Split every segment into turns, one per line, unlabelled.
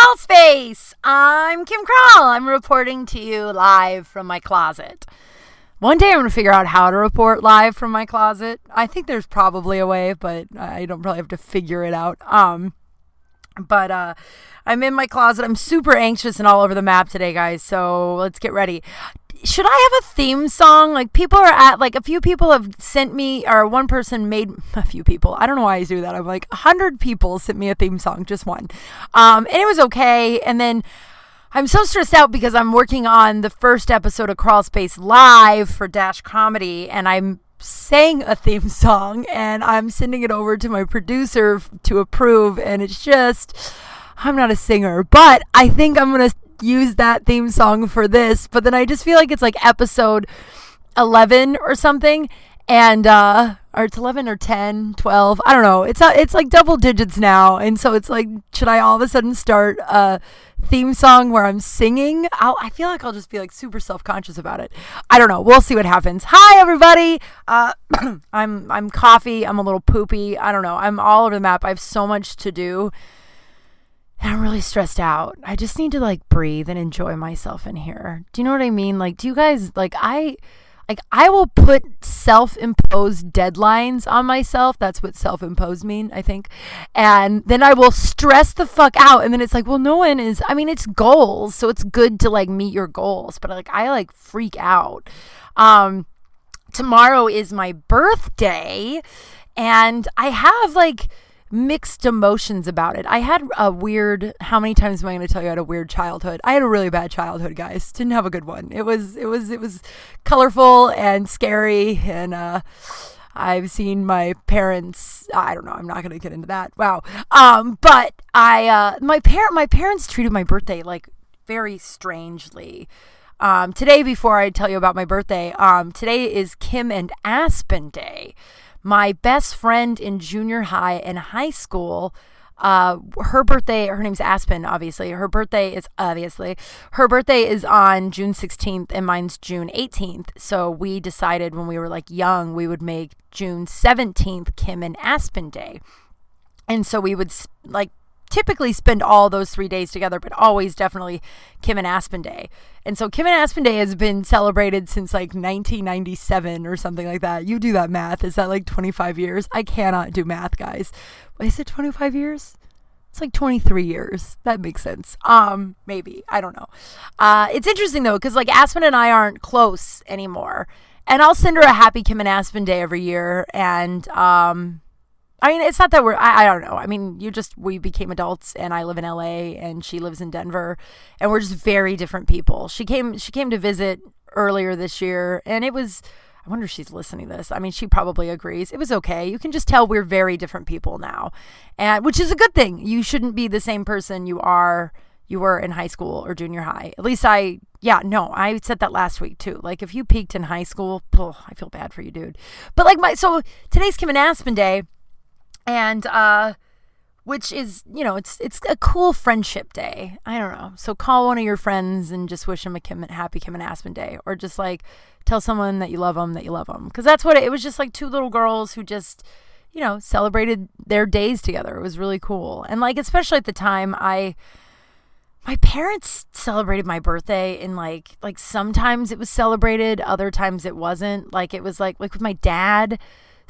Kral Space. I'm Kim Kral. I'm reporting to you live from my closet. One day I'm going to figure out how to report live from my closet. I think there's probably a way, but I don't probably have to figure it out. But I'm in my closet. I'm super anxious and all over the map today, guys. So let's get ready. Should I have a theme song? Like, people are a few people have sent me, or one person made a few people. I don't know why I do that. I'm like 100 people sent me a theme song, just one. And it was okay. And then I'm so stressed out because I'm working on the first episode of Kral Space live for Dash Comedy, and I'm sang a theme song and I'm sending it over to my producer to approve, and it's just, I'm not a singer, but I think I'm going to use that theme song for this. But then I just feel like it's like episode 11 or something, and or it's 11 or 10, 12, I don't know, it's like double digits now, and so it's like, should I all of a sudden start a theme song where I'm singing? I feel like I'll just be like super self-conscious about it. I don't know, we'll see what happens. Hi everybody. I'm coffee, I'm a little poopy, I don't know, I'm all over the map. I have so much to do and I'm really stressed out. I just need to like breathe and enjoy myself in here. Do you know what I mean? Like, do you guys, I will put self-imposed deadlines on myself. That's what self-imposed mean, I think. And then I will stress the fuck out. And then it's like, well, no one is, I mean, it's goals. So it's good to like meet your goals. But like, I like freak out. Tomorrow is my birthday. And I have like mixed emotions about it. I had a weird, how many times am I going to tell you I had a weird childhood? I had a really bad childhood, guys. Didn't have a good one. It was colorful and scary, and I've seen my parents, I don't know, I'm not going to get into that. Wow. But my parents treated my birthday like very strangely. Today, before I tell you about my birthday, today is Kim and Aspen Day. My best friend in junior high and high school, her birthday, her name's Aspen, obviously. Her birthday is on June 16th and mine's June 18th. So we decided when we were like young, we would make June 17th Kim and Aspen Day. And so we would like typically spend all those 3 days together, but always definitely Kim and Aspen Day. And so Kim and Aspen Day has been celebrated since like 1997 or something like that. You do that math. Is that like 25 years? I cannot do math, guys. Is it 25 years? It's like 23 years. That makes sense. Maybe. I don't know. It's interesting though, because like Aspen and I aren't close anymore. And I'll send her a happy Kim and Aspen Day every year. And, I mean, it's not that I don't know. I mean, we became adults, and I live in LA and she lives in Denver, and we're just very different people. She came to visit earlier this year, and it was, I wonder if she's listening to this. I mean, she probably agrees. It was okay. You can just tell we're very different people now, and which is a good thing. You shouldn't be the same person you were in high school or junior high. At least I said that last week too. Like, if you peaked in high school, I feel bad for you, dude. But like so today's Kim and Aspen Day. And, which is, you know, it's a cool friendship day. I don't know. So call one of your friends and just wish them a happy Kim and Aspen Day. Or just like tell someone that you love them. Because that's what it was, just like two little girls who just, you know, celebrated their days together. It was really cool. And like, especially at the time, my parents celebrated my birthday in like sometimes it was celebrated, other times it wasn't. Like, it was like with my dad,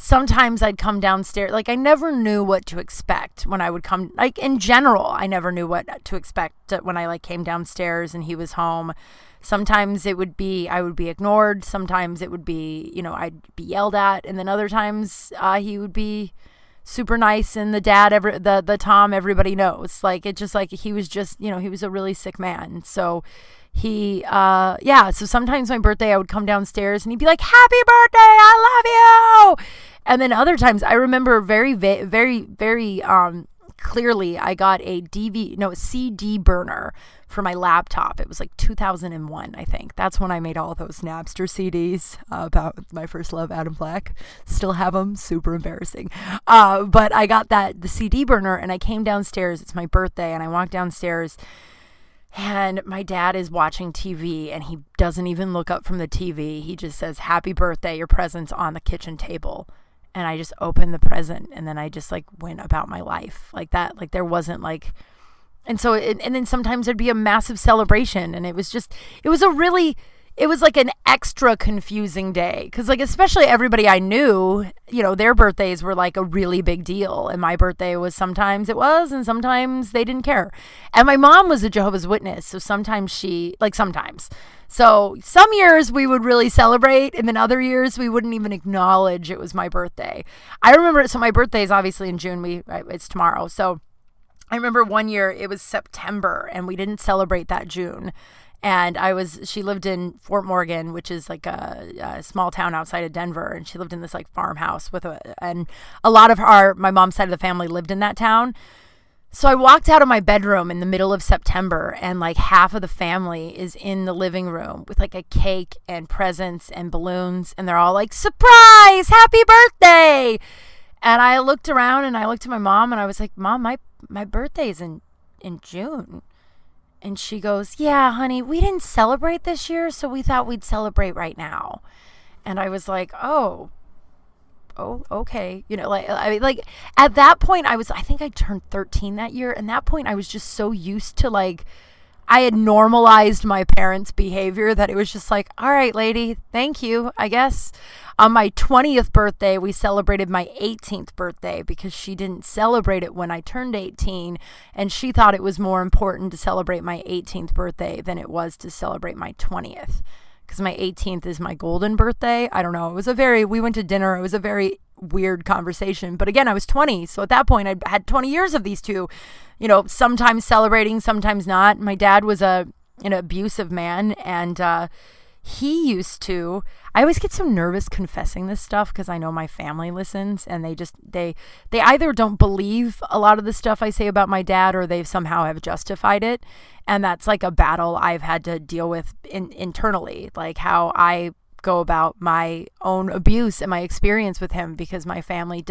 sometimes I'd come downstairs. Like, I never knew what to expect when I would come. Like, in general, I never knew what to expect when I like came downstairs and he was home. Sometimes I would be ignored. Sometimes it would be, you know, I'd be yelled at. And then other times he would be super nice. And the dad, the Tom, everybody knows. Like, it just like, he was just, you know, he was a really sick man. So so sometimes my birthday, I would come downstairs and he'd be like, happy birthday, I love you. And then other times, I remember very, very, very clearly, I got a CD burner for my laptop. It was like 2001, I think. That's when I made all those Napster CDs about my first love, Adam Black. Still have them. Super embarrassing. But I got the CD burner, and I came downstairs. It's my birthday, and I walked downstairs, and my dad is watching TV, and he doesn't even look up from the TV. He just says, happy birthday, your present's on the kitchen table. And I just opened the present, and then I just like went about my life like that. Like, there wasn't like And so, and then sometimes there'd be a massive celebration, and it was like an extra confusing day. Because, like, especially everybody I knew, their birthdays were like a really big deal. And my birthday was sometimes it was, and sometimes they didn't care. And my mom was a Jehovah's Witness. So sometimes So some years we would really celebrate, and then other years we wouldn't even acknowledge it was my birthday. I remember, so my birthday is obviously in June. It's tomorrow. So I remember one year it was September and we didn't celebrate that June. And she lived in Fort Morgan, which is like a small town outside of Denver. And she lived in this like farmhouse and a lot of my mom's side of the family lived in that town. So I walked out of my bedroom in the middle of September, and like half of the family is in the living room with like a cake and presents and balloons. And they're all like, surprise, happy birthday. And I looked around and I looked at my mom and I was like, Mom, my birthday's in June. And she goes, yeah, honey, we didn't celebrate this year, so we thought we'd celebrate right now. And I was like, oh, okay. Like at that point I think I turned 13 that year. And that point I was just so used to like, I had normalized my parents' behavior that it was just like, all right, lady, thank you, I guess. On my 20th birthday, we celebrated my 18th birthday because she didn't celebrate it when I turned 18. And she thought it was more important to celebrate my 18th birthday than it was to celebrate my 20th. Because my 18th is my golden birthday. I don't know. We went to dinner. It was a very weird conversation. But again, I was 20. So at that point, I had 20 years of these two, sometimes celebrating, sometimes not. My dad was an abusive man, and he used to, I always get so nervous confessing this stuff because I know my family listens, and they either don't believe a lot of the stuff I say about my dad, or they somehow have justified it. And that's like a battle I've had to deal with internally, like how I go about my own abuse and my experience with him, because my family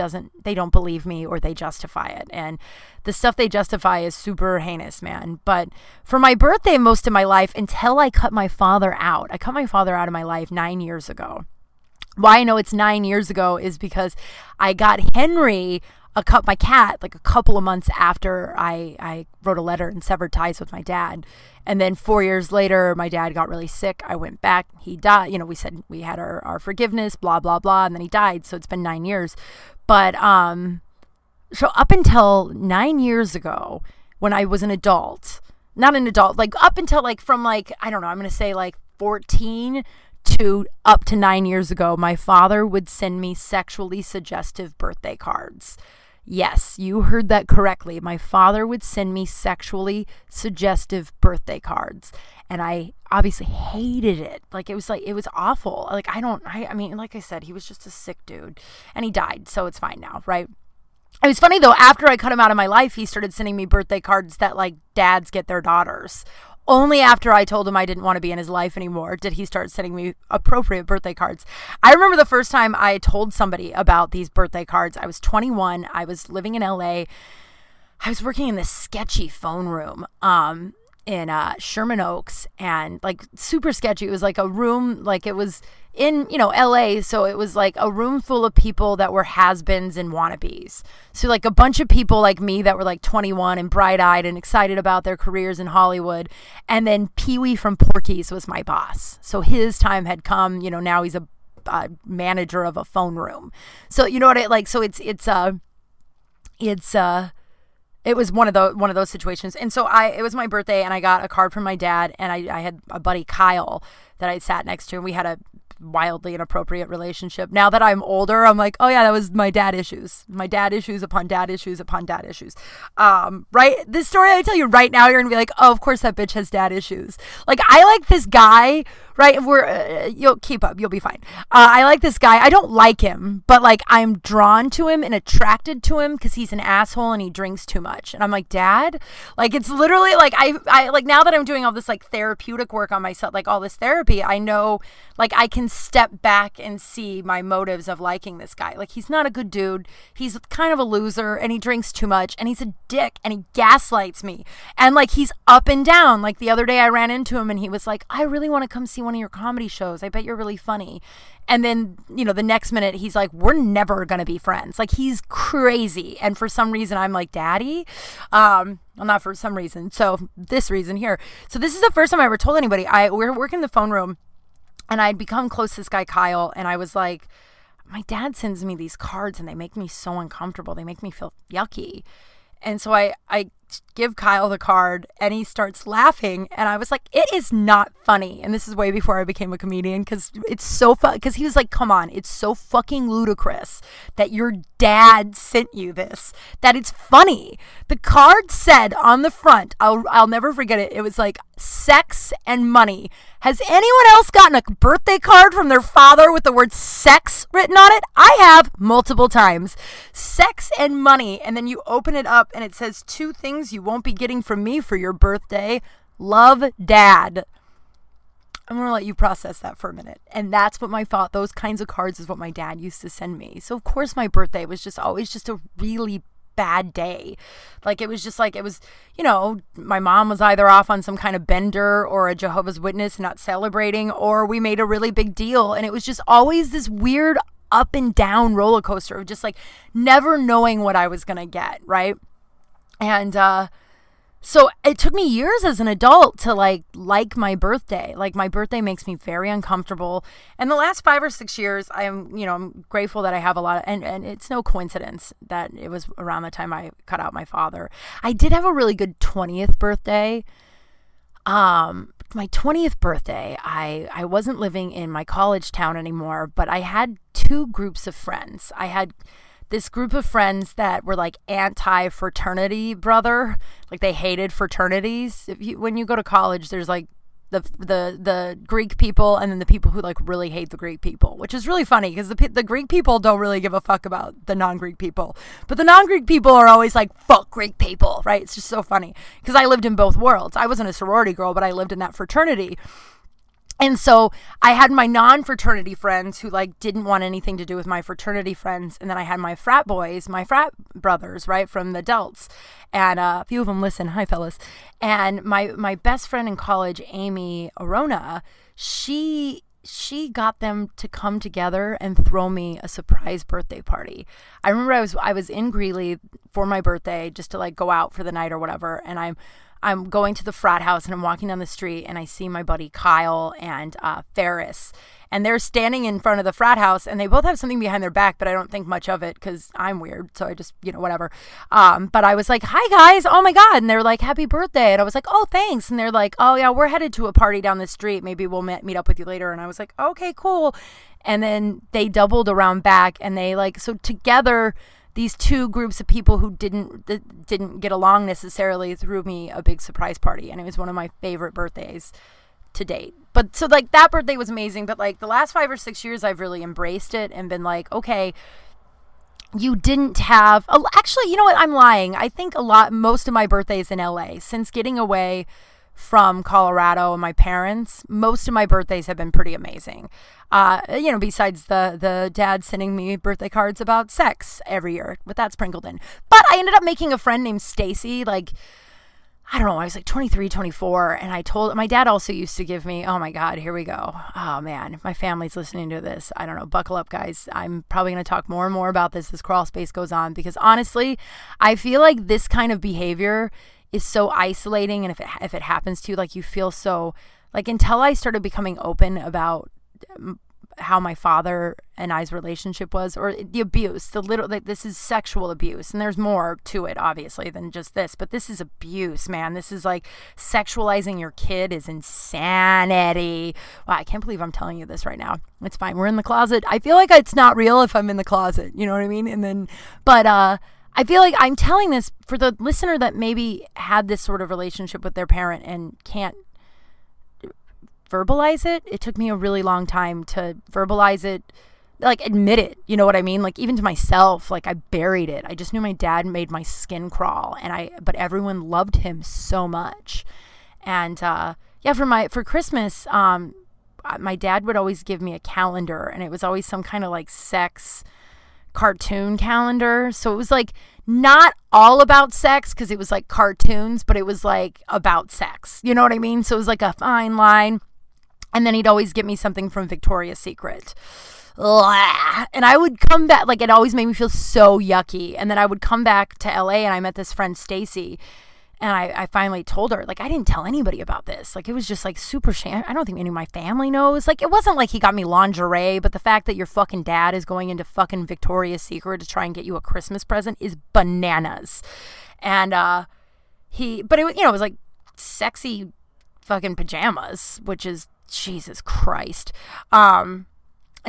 they don't believe me, or they justify it. And the stuff they justify is super heinous, man. But for my birthday, most of my life, until I cut my father out of my life 9 years ago. Why I know it's 9 years ago is because I got Henry, my cat, like a couple of months after I wrote a letter and severed ties with my dad. And then 4 years later, my dad got really sick. I went back. He died. We said we had our forgiveness, blah, blah, blah. And then he died. So it's been 9 years. But so up until 9 years ago, when I was an adult, not an adult, like up until like from like, I don't know, I'm going to say like 14 to up to 9 years ago, my father would send me sexually suggestive birthday cards. Yes, you heard that correctly. My father would send me sexually suggestive birthday cards. And I obviously hated it. Like, it was awful. Like, I mean, like I said, he was just a sick dude. And he died, so it's fine now, right? It was funny, though, after I cut him out of my life, he started sending me birthday cards that, like, dads get their daughters. Only after I told him I didn't want to be in his life anymore did he start sending me appropriate birthday cards. I remember the first time I told somebody about these birthday cards. I was 21. I was living in LA. I was working in this sketchy phone room in Sherman Oaks, and like super sketchy. It was like a room, like it was in, LA. So it was like a room full of people that were has-beens and wannabes. So like a bunch of people like me that were like 21 and bright-eyed and excited about their careers in Hollywood. And then Pee-wee from Porky's was my boss. So his time had come, now he's a manager of a phone room. So you know what it like, so it was one of those situations. And so it was my birthday, and I got a card from my dad, and I had a buddy, Kyle, that I sat next to, and we had a wildly inappropriate relationship. Now that I'm older, I'm like, oh yeah, that was my dad issues upon dad issues upon dad issues. Right? This story I tell you right now, you're gonna be like, oh, of course that bitch has dad issues. Like, I like this guy, right? You'll keep up, you'll be fine. I like this guy. I don't like him, but like I'm drawn to him and attracted to him because he's an asshole and he drinks too much. And I'm like, Dad, like it's literally like I like, now that I'm doing all this like therapeutic work on myself, like all this therapy, I know like I can step back and see my motives of liking this guy. Like, he's not a good dude. He's kind of a loser, and he drinks too much, and he's a dick, and he gaslights me. And like, he's up and down. Like the other day I ran into him and he was like, I really want to come see one of your comedy shows. I bet you're really funny. And then, the next minute he's like, we're never going to be friends. Like, he's crazy. And for some reason I'm like, Daddy, Well, not for some reason. So this reason here. So this is the first time I ever told anybody. We were working in the phone room, and I'd become close to this guy, Kyle. And I was like, my dad sends me these cards and they make me so uncomfortable. They make me feel yucky. And so I give Kyle the card and he starts laughing. And I was like, it is not funny. And this is way before I became a comedian, because it's so fun. Because he was like, come on, it's so fucking ludicrous that your dad sent you this, that it's funny. The card said on the front, I'll never forget it. It was like, sex and money. Has anyone else gotten a birthday card from their father with the word sex written on it? I have multiple times. Sex and money. And then you open it up and it says 2 things you won't be getting from me for your birthday. Love, Dad. I'm going to let you process that for a minute. And that's what those kinds of cards is what my dad used to send me. So of course my birthday was just always just a really bad day. Like it was just like, it was, my mom was either off on some kind of bender or a Jehovah's Witness not celebrating, or we made a really big deal. And it was just always this weird up and down roller coaster of just like never knowing what I was going to get. Right. And, so it took me years as an adult to like my birthday. Like my birthday makes me very uncomfortable. And the last 5 or 6 years, I'm grateful that I have a lot of, and it's no coincidence that it was around the time I cut out my father. I did have a really good 20th birthday. My 20th birthday, I wasn't living in my college town anymore, but I had 2 groups of friends. I had this group of friends that were like anti-fraternity brother. Like they hated fraternities. When you go to college, there's like the Greek people and then the people who like really hate the Greek people, which is really funny because the Greek people don't really give a fuck about the non-Greek people. But the non-Greek people are always like, fuck Greek people, right? It's just so funny because I lived in both worlds. I wasn't a sorority girl, but I lived in that fraternity. And so I had my non-fraternity friends who like didn't want anything to do with my fraternity friends. And then I had my frat boys, my frat brothers, right, from the Delts. And a few of them listen. Hi, fellas. And my best friend in college, Amy Arona, she got them to come together and throw me a surprise birthday party. I remember I was in Greeley for my birthday just to like go out for the night or whatever. And I'm going to the frat house and I'm walking down the street and I see my buddy Kyle and Ferris, and they're standing in front of the frat house and they both have something behind their back, but I don't think much of it because I'm weird. So I just, whatever. But I was like, hi guys. Oh my God. And they're like, happy birthday. And I was like, oh, thanks. And they're like, oh yeah, we're headed to a party down the street. Maybe we'll meet up with you later. And I was like, okay, cool. And then they doubled around back and they like, so together, these 2 groups of people who didn't get along necessarily threw me a big surprise party. And it was one of my favorite birthdays to date. But so like that birthday was amazing. But like the last 5 or 6 years, I've really embraced it and been like, okay, you didn't have, actually, you know what? I'm lying. I think most of my birthdays in LA since getting away from Colorado and my parents, most of my birthdays have been pretty amazing. Besides the dad sending me birthday cards about sex every year, with that sprinkled in. But I ended up making a friend named Stacy, like, I don't know, I was like 23, 24, and I told, my dad also used to give me, oh my God, here we go. Oh man, my family's listening to this. I don't know, buckle up guys. I'm probably going to talk more and more about this as Kral Space goes on, because honestly, I feel like this kind of behavior is so isolating, and if it happens to you, like you feel so, like until I started becoming open about how my father and I's relationship was, or the abuse, like this is sexual abuse, and there's more to it obviously than just this, but this is abuse, man. This is like sexualizing your kid is insanity. Wow, I can't believe I'm telling you this right now. It's fine. We're in the closet. I feel like it's not real if I'm in the closet, you know what I mean? And then, but I feel like I'm telling this for the listener that maybe had this sort of relationship with their parent and can't verbalize it. It took me a really long time to verbalize it, like admit it. You know what I mean? Like even to myself, like I buried it. I just knew my dad made my skin crawl, but everyone loved him so much. And for Christmas, my dad would always give me a calendar, and it was always some kind of like sex cartoon calendar. So it was like not all about sex because it was like cartoons, but it was like about sex. You know what I mean? So it was like a fine line. And then he'd always get me something from Victoria's Secret. And I would come back, like it always made me feel so yucky. And then I would come back to LA and I met this friend, Stacy. And I finally told her, like, I didn't tell anybody about this. Like, it was just like super shame. I don't think any of my family knows. Like, it wasn't like he got me lingerie, but the fact that your fucking dad is going into fucking Victoria's Secret to try and get you a Christmas present is bananas. And but it was like sexy fucking pajamas, which is Jesus Christ. And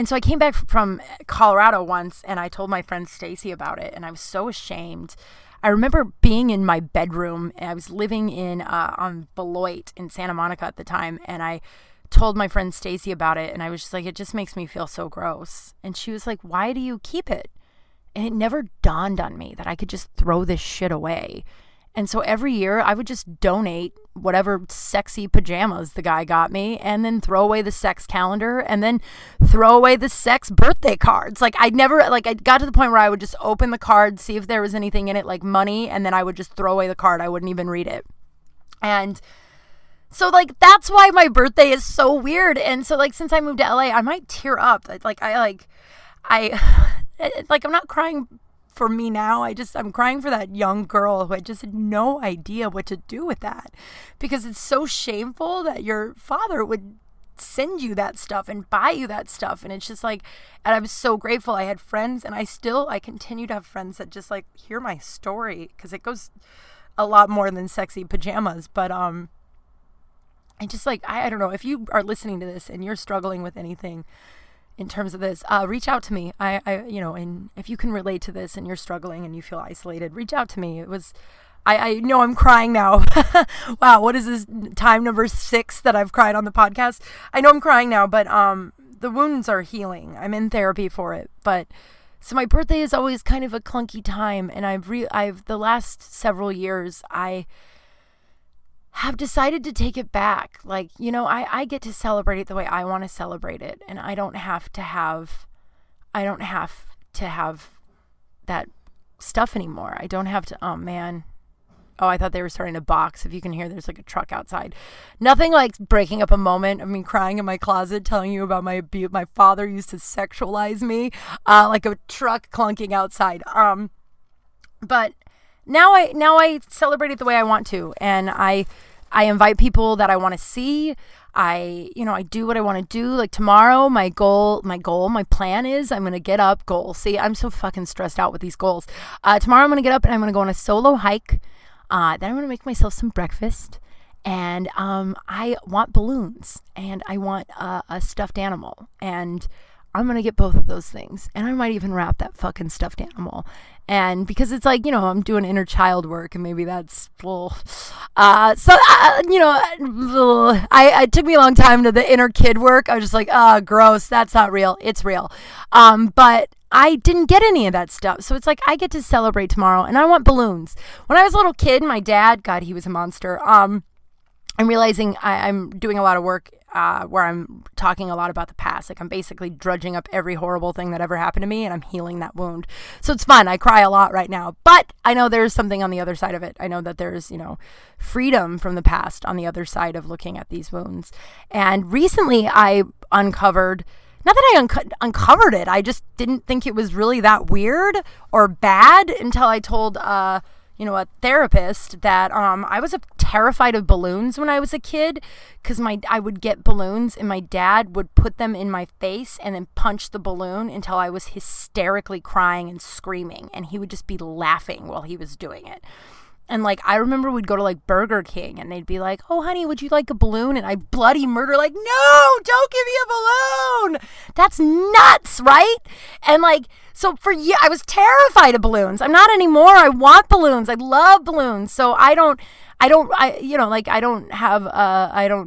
so I came back from Colorado once, and I told my friend Stacy about it, and I was so ashamed. I remember being in my bedroom, and I was living on Beloit in Santa Monica at the time, and I told my friend Stacy about it, and I was just like, it just makes me feel so gross. And she was like, why do you keep it? And it never dawned on me that I could just throw this shit away. And so every year I would just donate whatever sexy pajamas the guy got me, and then throw away the sex calendar, and then throw away the sex birthday cards. Like, I got to the point where I would just open the card, see if there was anything in it, like money, and then I would just throw away the card. I wouldn't even read it. And so, like, that's why my birthday is so weird. And so, like, since I moved to LA, I might tear up. I'm not crying for me now. I'm crying for that young girl who I just had no idea what to do with that, because it's so shameful that your father would send you that stuff and buy you that stuff. And it's just like, and I'm so grateful I had friends, and I continue to have friends that just like hear my story, because it goes a lot more than sexy pajamas. But I just like, I don't know, if you are listening to this and you're struggling with anything in terms of this, reach out to me. And if you can relate to this and you're struggling and you feel isolated, reach out to me. I know I'm crying now. Wow, what is this, time number 6 that I've cried on the podcast? I know I'm crying now, but the wounds are healing. I'm in therapy for it. But so my birthday is always kind of a clunky time, and I've the last several years I have decided to take it back. Like, I get to celebrate it the way I want to celebrate it, and I don't have to have that stuff anymore. I don't have to, oh man. Oh, I thought they were starting to box. If you can hear, there's like a truck outside. Nothing like breaking up a moment of me crying in my closet, telling you about my father used to sexualize me, like a truck clunking outside. But now I celebrate it the way I want to, and I invite people that I want to see. I do what I want to do. Like tomorrow, my plan is I'm going to get up. See, I'm so fucking stressed out with these goals. Tomorrow I'm going to get up and I'm going to go on a solo hike. Then I'm going to make myself some breakfast, and I want balloons, and I want a stuffed animal, and I'm going to get both of those things, and I might even wrap that fucking stuffed animal. And because it's like, I'm doing inner child work, and maybe that's, it took me a long time to the inner kid work. I was just like, gross. That's not real. It's real. But I didn't get any of that stuff. So it's like, I get to celebrate tomorrow, and I want balloons. When I was a little kid, my dad, God, he was a monster. I'm realizing I'm doing a lot of work where I'm talking a lot about the past. Like, I'm basically drudging up every horrible thing that ever happened to me, and I'm healing that wound. So it's fun. I cry a lot right now, but I know there's something on the other side of it. I know that there's, freedom from the past on the other side of looking at these wounds. And recently I uncovered, not that I uncovered it, I just didn't think it was really that weird or bad until I told a therapist that I was terrified of balloons when I was a kid, because I would get balloons and my dad would put them in my face and then punch the balloon until I was hysterically crying and screaming, and he would just be laughing while he was doing it. And like, I remember we'd go to like Burger King and they'd be like, oh honey, would you like a balloon? And I bloody murder, like, no, don't give me a balloon. That's nuts, right? And like, so for years, I was terrified of balloons. I'm not anymore. I want balloons. I love balloons. So I don't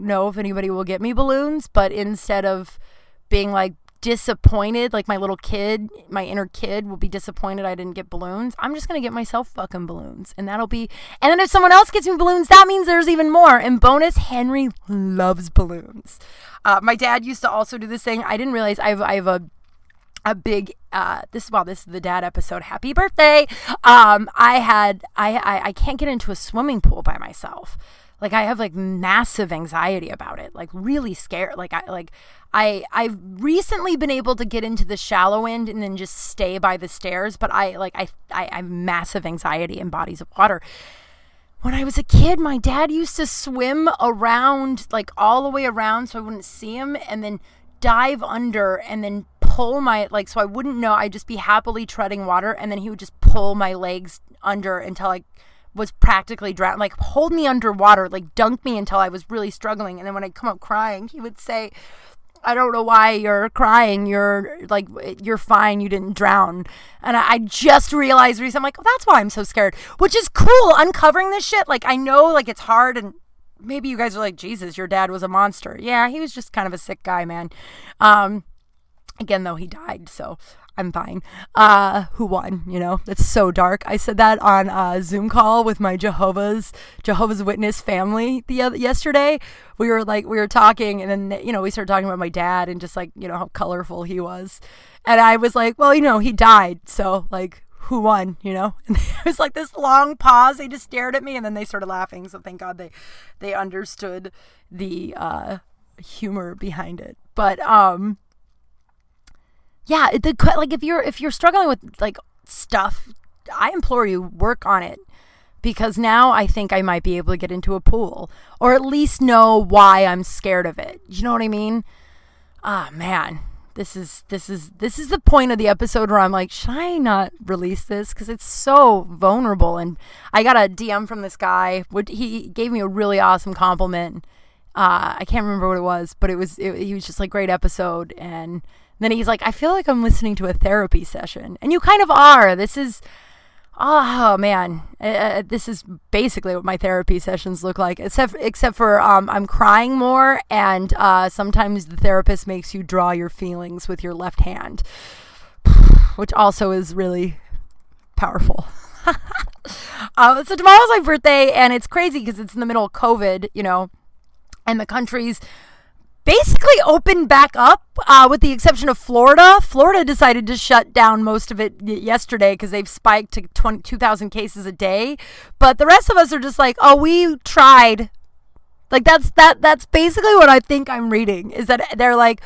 know if anybody will get me balloons, but instead of being like disappointed, like my little kid, my inner kid will be disappointed I didn't get balloons, I'm just going to get myself fucking balloons, and then if someone else gets me balloons, that means there's even more. And bonus, Henry loves balloons. My dad used to also do this thing. I didn't realize I have a big, this is the dad episode. Happy birthday. I can't get into a swimming pool by myself. Like, I have like massive anxiety about it, like really scared. I've recently been able to get into the shallow end and then just stay by the stairs, but I have massive anxiety in bodies of water. when I was a kid, my dad used to swim around, like all the way around so I wouldn't see him, and then dive under and then pull my, like, so I wouldn't know. I'd just be happily treading water, and then he would just pull my legs under until I was practically drowned, like hold me underwater, like dunk me until I was really struggling. And then when I'd come up crying, he would say, I don't know why you're crying. You're fine. You didn't drown. And I just realized recently, I'm like, oh, that's why I'm so scared, which is cool. Uncovering this shit. Like, I know, like, it's hard, and maybe you guys are like, Jesus, your dad was a monster. Yeah, he was just kind of a sick guy, man. Again, though, he died, so I'm fine. Who won? You know, that's so dark. I said that on a Zoom call with my Jehovah's Witness family yesterday. We were talking, and then, you know, we started talking about my dad and just, like, you know, how colorful he was. And I was like, well, you know, he died, so, like, who won, you know? And there was like this long pause. They just stared at me, and then they started laughing. So thank God they understood the humor behind it. But yeah, like if you're struggling with like stuff, I implore you, work on it, because now I think I might be able to get into a pool, or at least know why I'm scared of it. You know what I mean? Ah, man. This is the point of the episode where I'm like, should I not release this? Because it's so vulnerable. And I got a DM from this guy. He gave me a really awesome compliment. I can't remember what it was, but he was just like, great episode. And then he's like, I feel like I'm listening to a therapy session. And you kind of are. This is, oh man, this is basically what my therapy sessions look like, except for I'm crying more, and sometimes the therapist makes you draw your feelings with your left hand, which also is really powerful. So tomorrow's my birthday, and it's crazy because it's in the middle of COVID, you know, and the country's basically opened back up, with the exception of Florida. Florida decided to shut down most of it yesterday because they've spiked to 22,000 cases a day. But the rest of us are just like, oh, we tried. Like, that's basically what I think I'm reading, is that they're like,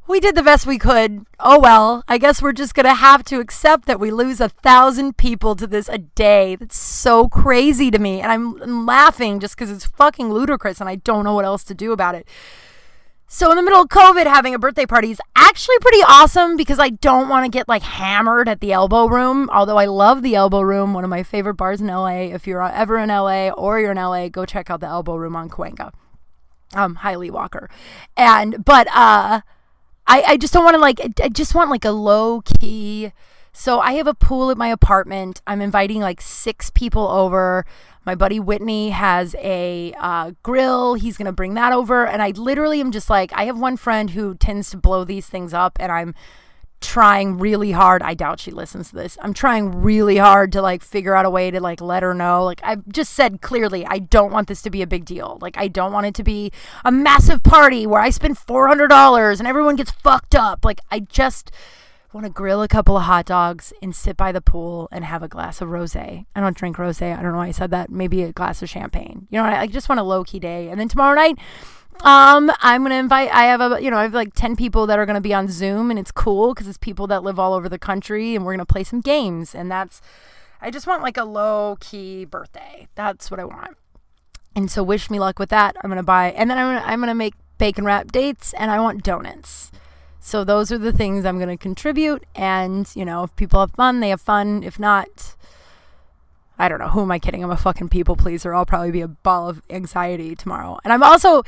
we did the best we could. Oh, well, I guess we're just going to have to accept that we lose 1,000 people to this a day. That's so crazy to me. And I'm laughing just because it's fucking ludicrous, and I don't know what else to do about it. So in the middle of COVID, having a birthday party is actually pretty awesome because I don't want to get like hammered at the Elbow Room. Although I love the Elbow Room, one of my favorite bars in LA. If you're ever in LA or you're in LA, go check out the Elbow Room on Cahuenga. Highly Walker. But I just don't want to I just want like a low key. So I have a pool at my apartment. I'm inviting like 6 people over. My buddy Whitney has a grill. He's going to bring that over. And I literally am just like, I have one friend who tends to blow these things up, and I'm trying really hard. I doubt she listens to this. I'm trying really hard to like figure out a way to like let her know. Like, I've just said clearly, I don't want this to be a big deal. Like, I don't want it to be a massive party where I spend $400 and everyone gets fucked up. Like, I just want to grill a couple of hot dogs and sit by the pool and have a glass of rosé. I don't drink rosé. I don't know why I said that. Maybe a glass of champagne. You know, I just want a low-key day. And then tomorrow night, I'm going to invite, I have like 10 people that are going to be on Zoom, and it's cool because it's people that live all over the country, and we're going to play some games. And I just want like a low-key birthday. That's what I want. And so wish me luck with that. I'm going to buy, and then I'm going to make bacon wrap dates, and I want donuts. So those are the things I'm going to contribute. And, you know, if people have fun, they have fun. If not, I don't know. Who am I kidding? I'm a fucking people pleaser. I'll probably be a ball of anxiety tomorrow. And I'm also,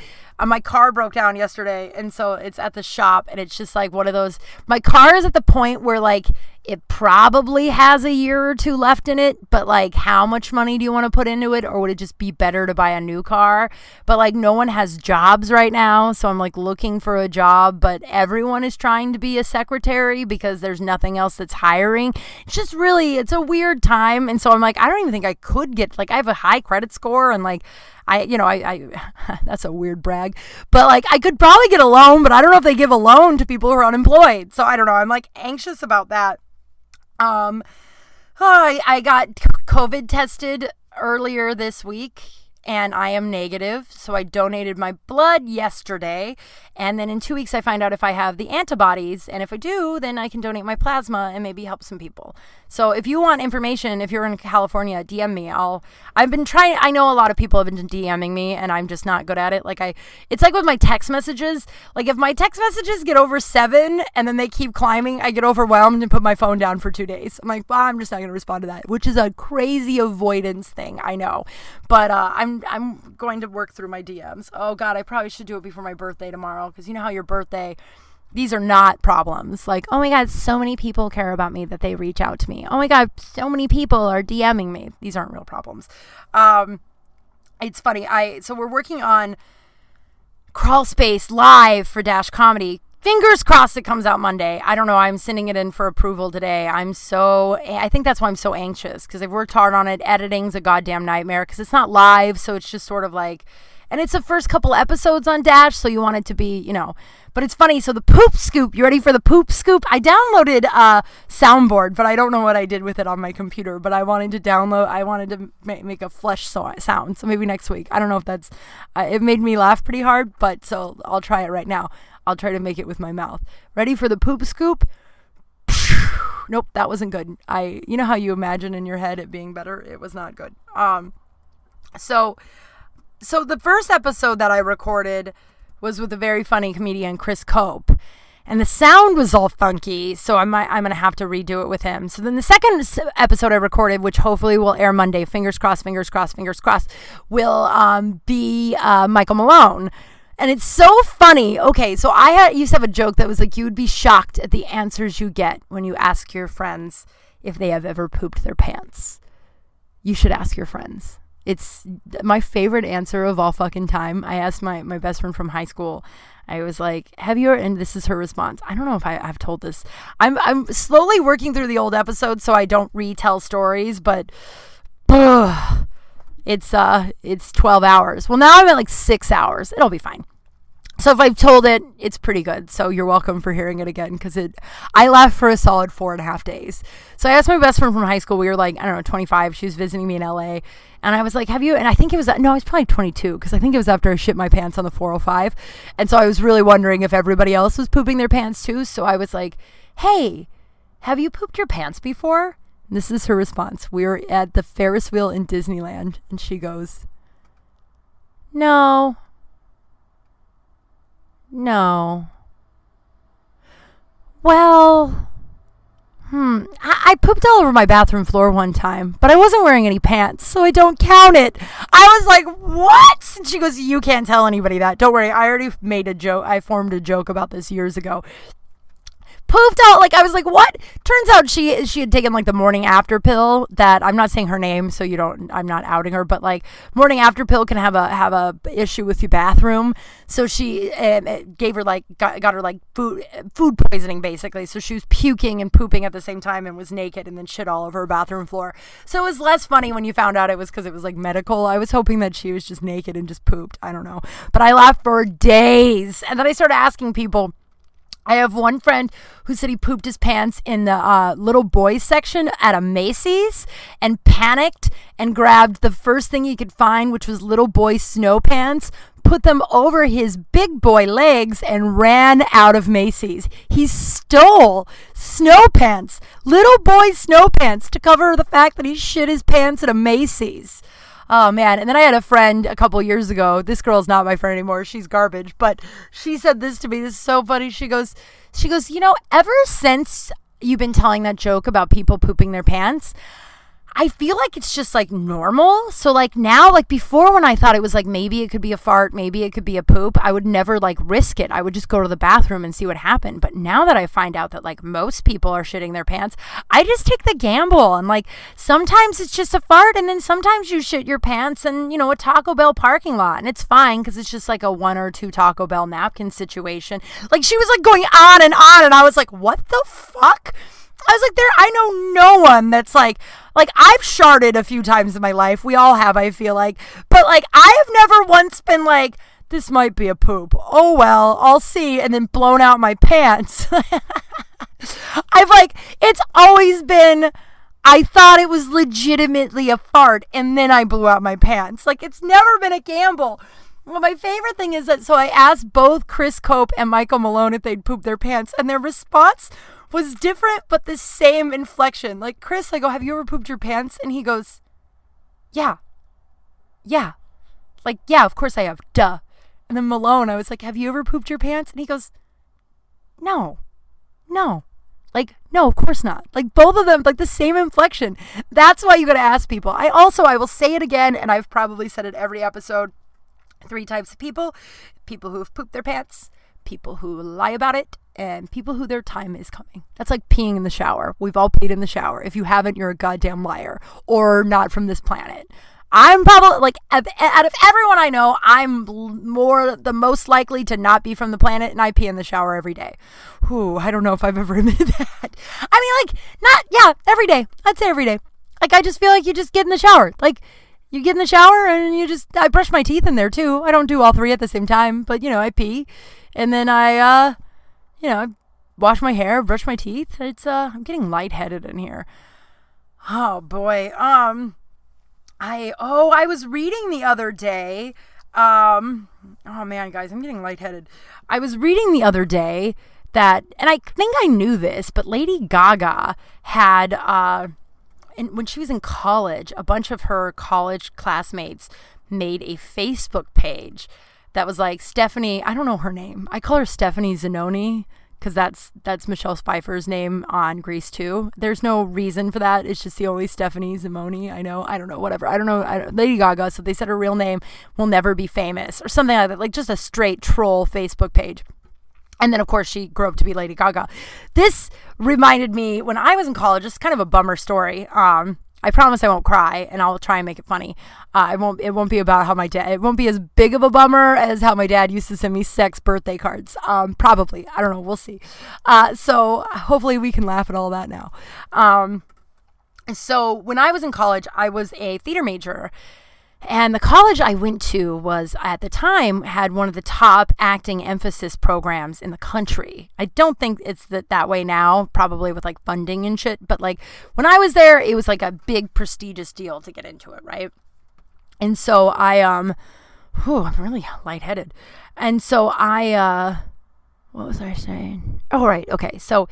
my car broke down yesterday. And so it's at the shop. And it's just like one of those, my car is at the point where like, it probably has a year or 2 left in it, but like, how much money do you want to put into it? Or would it just be better to buy a new car? But like, no one has jobs right now. So I'm like looking for a job, but everyone is trying to be a secretary because there's nothing else that's hiring. It's just really, it's a weird time. And so I'm like, I don't even think I could get, like, I have a high credit score, and like, I that's a weird brag, but like, I could probably get a loan, but I don't know if they give a loan to people who are unemployed. So I don't know. I'm like anxious about that. I got COVID tested earlier this week, and I am negative. So I donated my blood yesterday. And then in 2 weeks, I find out if I have the antibodies. And if I do, then I can donate my plasma and maybe help some people. So if you want information, if you're in California, DM me. I've been trying, I know a lot of people have been DMing me and I'm just not good at it. It's like with my text messages. Like if my text messages get over 7 and then they keep climbing, I get overwhelmed and put my phone down for 2 days. I'm like, well, I'm just not going to respond to that, which is a crazy avoidance thing. I know, but I'm going to work through my DMs. Oh God, I probably should do it before my birthday tomorrow. Because you know how your birthday, these are not problems. Like, oh my God, so many people care about me that they reach out to me. Oh my God, so many people are DMing me. These aren't real problems. It's funny. So we're working on Kral Space live for Dash Comedy. Fingers crossed it comes out Monday. I don't know. I'm sending it in for approval today. I think that's why I'm so anxious, because I've worked hard on it. Editing's a goddamn nightmare because it's not live. So it's just sort of like, and it's the first couple episodes on Dash. So you want it to be, but it's funny. So the poop scoop, you ready for the poop scoop? I downloaded a soundboard, but I don't know what I did with it on my computer, but I wanted to make a flesh sound. So maybe next week. I don't know if that's, it made me laugh pretty hard, but so I'll try it right now. I'll try to make it with my mouth. Ready for the poop scoop? Nope, that wasn't good. You know how you imagine in your head it being better? It was not good. So the first episode that I recorded was with a very funny comedian, Chris Cope. And the sound was all funky, so I'm going to have to redo it with him. So then the second episode I recorded, which hopefully will air Monday, fingers crossed, will be Michael Malone. And it's so funny. Okay, so I used to have a joke that was like, you would be shocked at the answers you get when you ask your friends if they have ever pooped their pants. You should ask your friends. It's my favorite answer of all fucking time. I asked my best friend from high school. I was like, have you ever, and this is her response. I don't know if I've told this. I'm slowly working through the old episodes so I don't retell stories, but it's 12 hours. Well, now I'm at like 6 hours. It'll be fine. So if I've told it, it's pretty good. So you're welcome for hearing it again, because I laughed for a solid 4.5 days. So I asked my best friend from high school. We were like, I don't know, 25. She was visiting me in LA. And I was like, have you, and I think it was, no, I was probably 22, because I think it was after I shit my pants on the 405. And so I was really wondering if everybody else was pooping their pants too. So I was like, hey, have you pooped your pants before? And this is her response. We were at the Ferris wheel in Disneyland. And she goes, No. Well, I pooped all over my bathroom floor one time, but I wasn't wearing any pants, so I don't count it. I was like, what? And she goes, you can't tell anybody that. Don't worry. I already made a joke. I formed a joke about this years ago. Pooped out, like, I was like, what? Turns out she had taken like the morning after pill that, I'm not saying her name, so I'm not outing her, but like morning after pill can have a issue with your bathroom. So she gave her like, got her like food poisoning basically. So she was puking and pooping at the same time and was naked and then shit all over her bathroom floor. So it was less funny when you found out it was because it was like medical. I was hoping that she was just naked and just pooped. I don't know. But I laughed for days. And then I started asking people. I have one friend who said he pooped his pants in the little boys section at a Macy's and panicked and grabbed the first thing he could find, which was little boy snow pants, put them over his big boy legs and ran out of Macy's. He stole snow pants, little boy snow pants, to cover the fact that he shit his pants at a Macy's. Oh, man. And then I had a friend a couple years ago. This girl's not my friend anymore. She's garbage. But she said this to me. This is so funny. She goes, ever since you've been telling that joke about people pooping their pants, I feel like it's just like normal. So like now, like before, when I thought it was like maybe it could be a fart, maybe it could be a poop, I would never like risk it. I would just go to the bathroom and see what happened. But now that I find out that like most people are shitting their pants, I just take the gamble. And like sometimes it's just a fart, and then sometimes you shit your pants in, a Taco Bell parking lot, and it's fine because it's just like a 1 or 2 Taco Bell napkin situation. Like she was like going on, and I was like, what the fuck? I was like, I know no one that's like I've sharted a few times in my life. We all have, I feel like. But like, I have never once been like, this might be a poop. Oh, well, I'll see. And then blown out my pants. It's always been, I thought it was legitimately a fart, and then I blew out my pants. Like, it's never been a gamble. Well, my favorite thing is that, so I asked both Chris Cope and Michael Malone if they'd poop their pants, and their response was different, but the same inflection. Like, Chris, I go, have you ever pooped your pants? And he goes, yeah. Like, yeah, of course I have. Duh. And then Malone, I was like, have you ever pooped your pants? And he goes, no. Like, no, of course not. Like, both of them, like, the same inflection. That's why you got to ask people. I will say it again, and I've probably said it every episode. 3 types of people who have pooped their pants, people who lie about it, and people who their time is coming. That's like peeing in the shower. We've all peed in the shower. If you haven't, you're a goddamn liar or not from this planet. I'm probably, like, out of everyone I know, I'm the most likely to not be from the planet, and I pee in the shower every day. Ooh, I don't know if I've ever admitted that. I mean, every day. I'd say every day. Like, I just feel like you just get in the shower. Like, you get in the shower and I brush my teeth in there too. I don't do all 3 at the same time, but, I pee. And then I wash my hair, brush my teeth. I'm getting lightheaded in here. Oh boy. I was reading the other day. Oh man, guys, I'm getting lightheaded. I was reading the other day that, and I think I knew this, but Lady Gaga had, and when she was in college, a bunch of her college classmates made a Facebook page that was like Stephanie. I don't know her name. I call her Stephanie Zanoni because that's Michelle Pfeiffer's name on Grease 2. There's no reason for that. It's just the only Stephanie Zamoni I know. I don't know, whatever. I don't know. Lady Gaga, so they said her real name will never be famous or something like that. Like, just a straight troll Facebook page. And then, of course, she grew up to be Lady Gaga. This reminded me when I was in college. It's kind of a bummer story. I promise I won't cry, and I'll try and make it funny. It won't be about how my dad. It won't be as big of a bummer as how my dad used to send me sex birthday cards. Probably. I don't know. We'll see. So hopefully we can laugh at all that now. So when I was in college, I was a theater major. And the college I went to was, at the time, had one of the top acting emphasis programs in the country. I don't think it's that way now, probably with like funding and shit. But like when I was there, it was like a big prestigious deal to get into it, right? And so I'm really lightheaded. And so what was I saying? Oh, right. Okay. So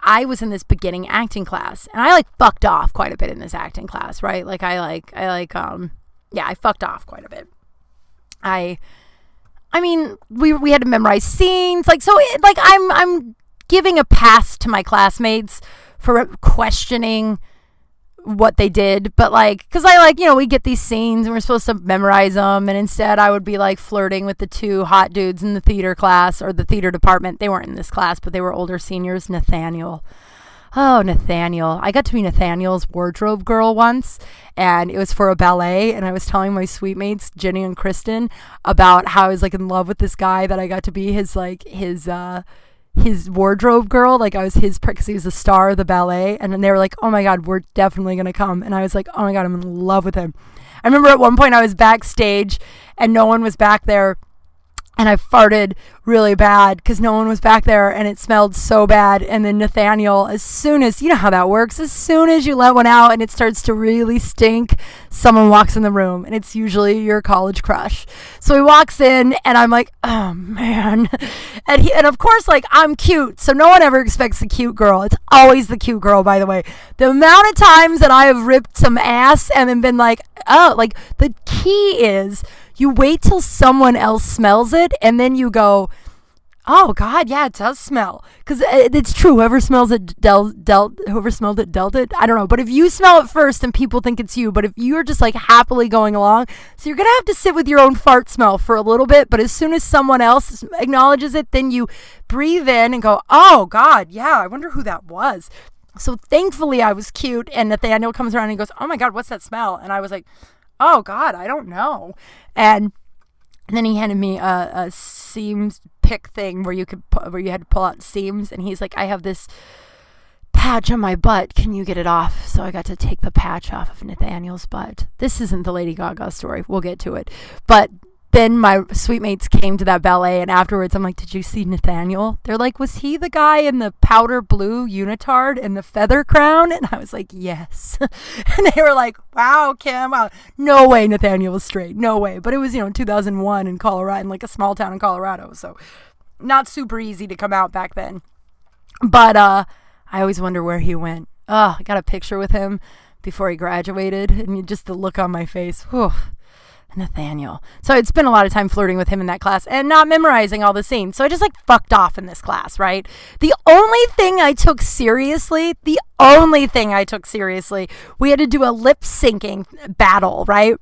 I was in this beginning acting class, and I like fucked off quite a bit in this acting class, right? Like I fucked off quite a bit. I mean, we had to memorize scenes, I'm giving a pass to my classmates for questioning what they did, but because we get these scenes and we're supposed to memorize them, and instead I would be like flirting with the 2 hot dudes in the theater class or the theater department. They weren't in this class, but they were older seniors. Nathaniel. Oh, Nathaniel. I got to be Nathaniel's wardrobe girl once, and it was for a ballet, and I was telling my sweet mates, Jenny and Kristen, about how I was in love with this guy that I got to be his wardrobe girl. Like, I was his, because he was the star of the ballet, and then they were like, oh my God, we're definitely going to come. And I was like, oh my God, I'm in love with him. I remember at one point I was backstage, and no one was back there, and I farted really bad because no one was back there, and it smelled so bad. And then Nathaniel, as soon as, you know how that works, as soon as you let one out and it starts to really stink, someone walks in the room, and it's usually your college crush. So he walks in, and I'm like, oh man. And of course, I'm cute, so no one ever expects the cute girl. It's always the cute girl, by the way. The amount of times that I have ripped some ass and then been like, oh, the key is you wait till someone else smells it, and then you go, oh God, yeah, it does smell. Because it's true. Whoever smells it whoever smelled it dealt it. I don't know. But if you smell it first, then people think it's you. But if you're just happily going along, so you're going to have to sit with your own fart smell for a little bit. But as soon as someone else acknowledges it, then you breathe in and go, oh God, yeah, I wonder who that was. So thankfully I was cute, and Nathaniel comes around and he goes, oh my God, what's that smell? And I was like, oh God, I don't know. And then he handed me a seams pick thing where you had to pull out seams, and he's like, I have this patch on my butt. Can you get it off? So I got to take the patch off of Nathaniel's butt. This isn't the Lady Gaga story. We'll get to it. But then my suite mates came to that ballet, and afterwards I'm like, did you see Nathaniel? They're like, was he the guy in the powder blue unitard and the feather crown? And I was like, yes. And they were like, wow, Kim, no way Nathaniel was straight, no way. But it was, 2001 in Colorado, in like a small town in Colorado, so not super easy to come out back then. But I always wonder where he went. I got a picture with him before he graduated, and just the look on my face. Whew. Nathaniel. So I'd spent a lot of time flirting with him in that class and not memorizing all the scenes. So I just fucked off in this class, right? The only thing I took seriously, we had to do a lip syncing battle, right?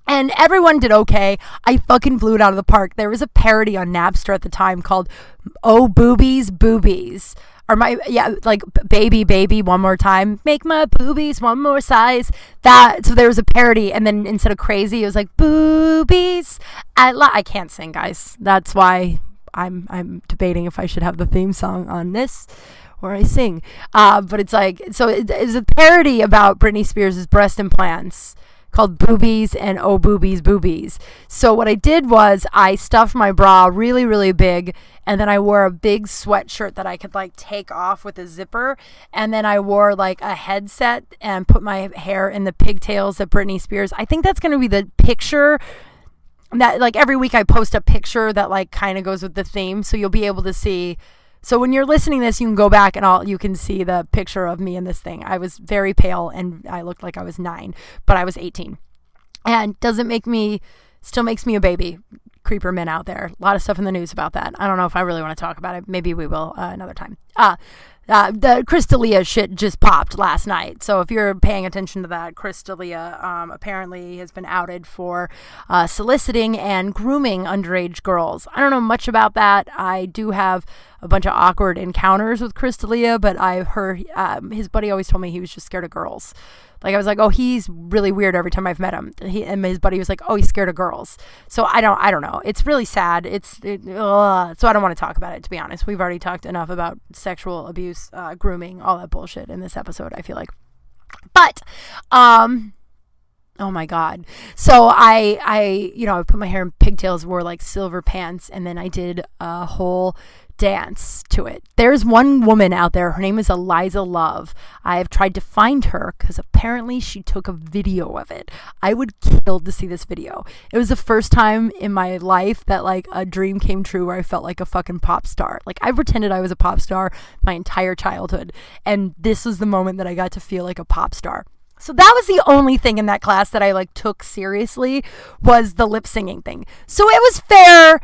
And everyone did okay. I fucking blew it out of the park. There was a parody on Napster at the time called Oh Boobies, Boobies. Or baby, baby, one more time. Make my boobies one more size. So there was a parody, and then instead of crazy, it was like boobies. I can't sing, guys. That's why I'm debating if I should have the theme song on this or I sing. But it's it's a parody about Britney Spears' breast implants called Boobies and Oh Boobies, Boobies. So what I did was I stuffed my bra really, really big, and then I wore a big sweatshirt that I could take off with a zipper, and then I wore a headset and put my hair in the pigtails of Britney Spears. I think that's going to be the picture that every week I post a picture that kind of goes with the theme, so you'll be able to see. So when you're listening to this, you can go back and you can see the picture of me in this thing. I was very pale and I looked like I was 9, but I was 18. And still makes me a baby. Creeper men out there. A lot of stuff in the news about that. I don't know if I really want to talk about it. Maybe we will another time. The Chris D'Elia shit just popped last night. So if you're paying attention to that, Chris D'Elia apparently has been outed for soliciting and grooming underage girls. I don't know much about that. I do have a bunch of awkward encounters with Chris D'Elia, but I've heard his buddy always told me he was just scared of girls. I was like, oh, he's really weird every time I've met him. And his buddy was like, oh, he's scared of girls. So I don't know. It's really sad. So I don't want to talk about it, to be honest. We've already talked enough about sexual abuse, grooming, all that bullshit in this episode, I feel like. But, oh my God. So I put my hair in pigtails, wore silver pants, and then I did a whole dance to it. There's one woman out there. Her name is Eliza Love. I have tried to find her because apparently she took a video of it. I would kill to see this video. It was the first time in my life that a dream came true where I felt like a fucking pop star. I pretended I was a pop star my entire childhood, and this was the moment that I got to feel like a pop star. So that was the only thing in that class that I took seriously, was the lip singing thing. So it was fair.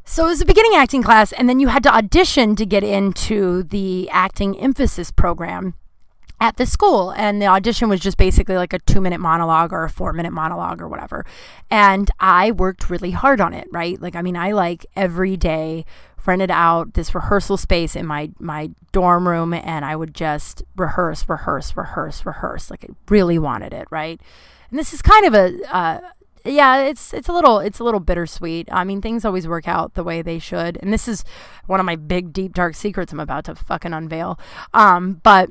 So it was a beginning acting class, and then you had to audition to get into the acting emphasis program at the school. And the audition was just basically a 2-minute monologue or a 4-minute monologue or whatever. And I worked really hard on it, right? I every day rented out this rehearsal space in my dorm room, and I would just rehearse. I really wanted it, right? And this is kind of it's a little bittersweet. Things always work out the way they should. And this is one of my big, deep, dark secrets I'm about to fucking unveil. But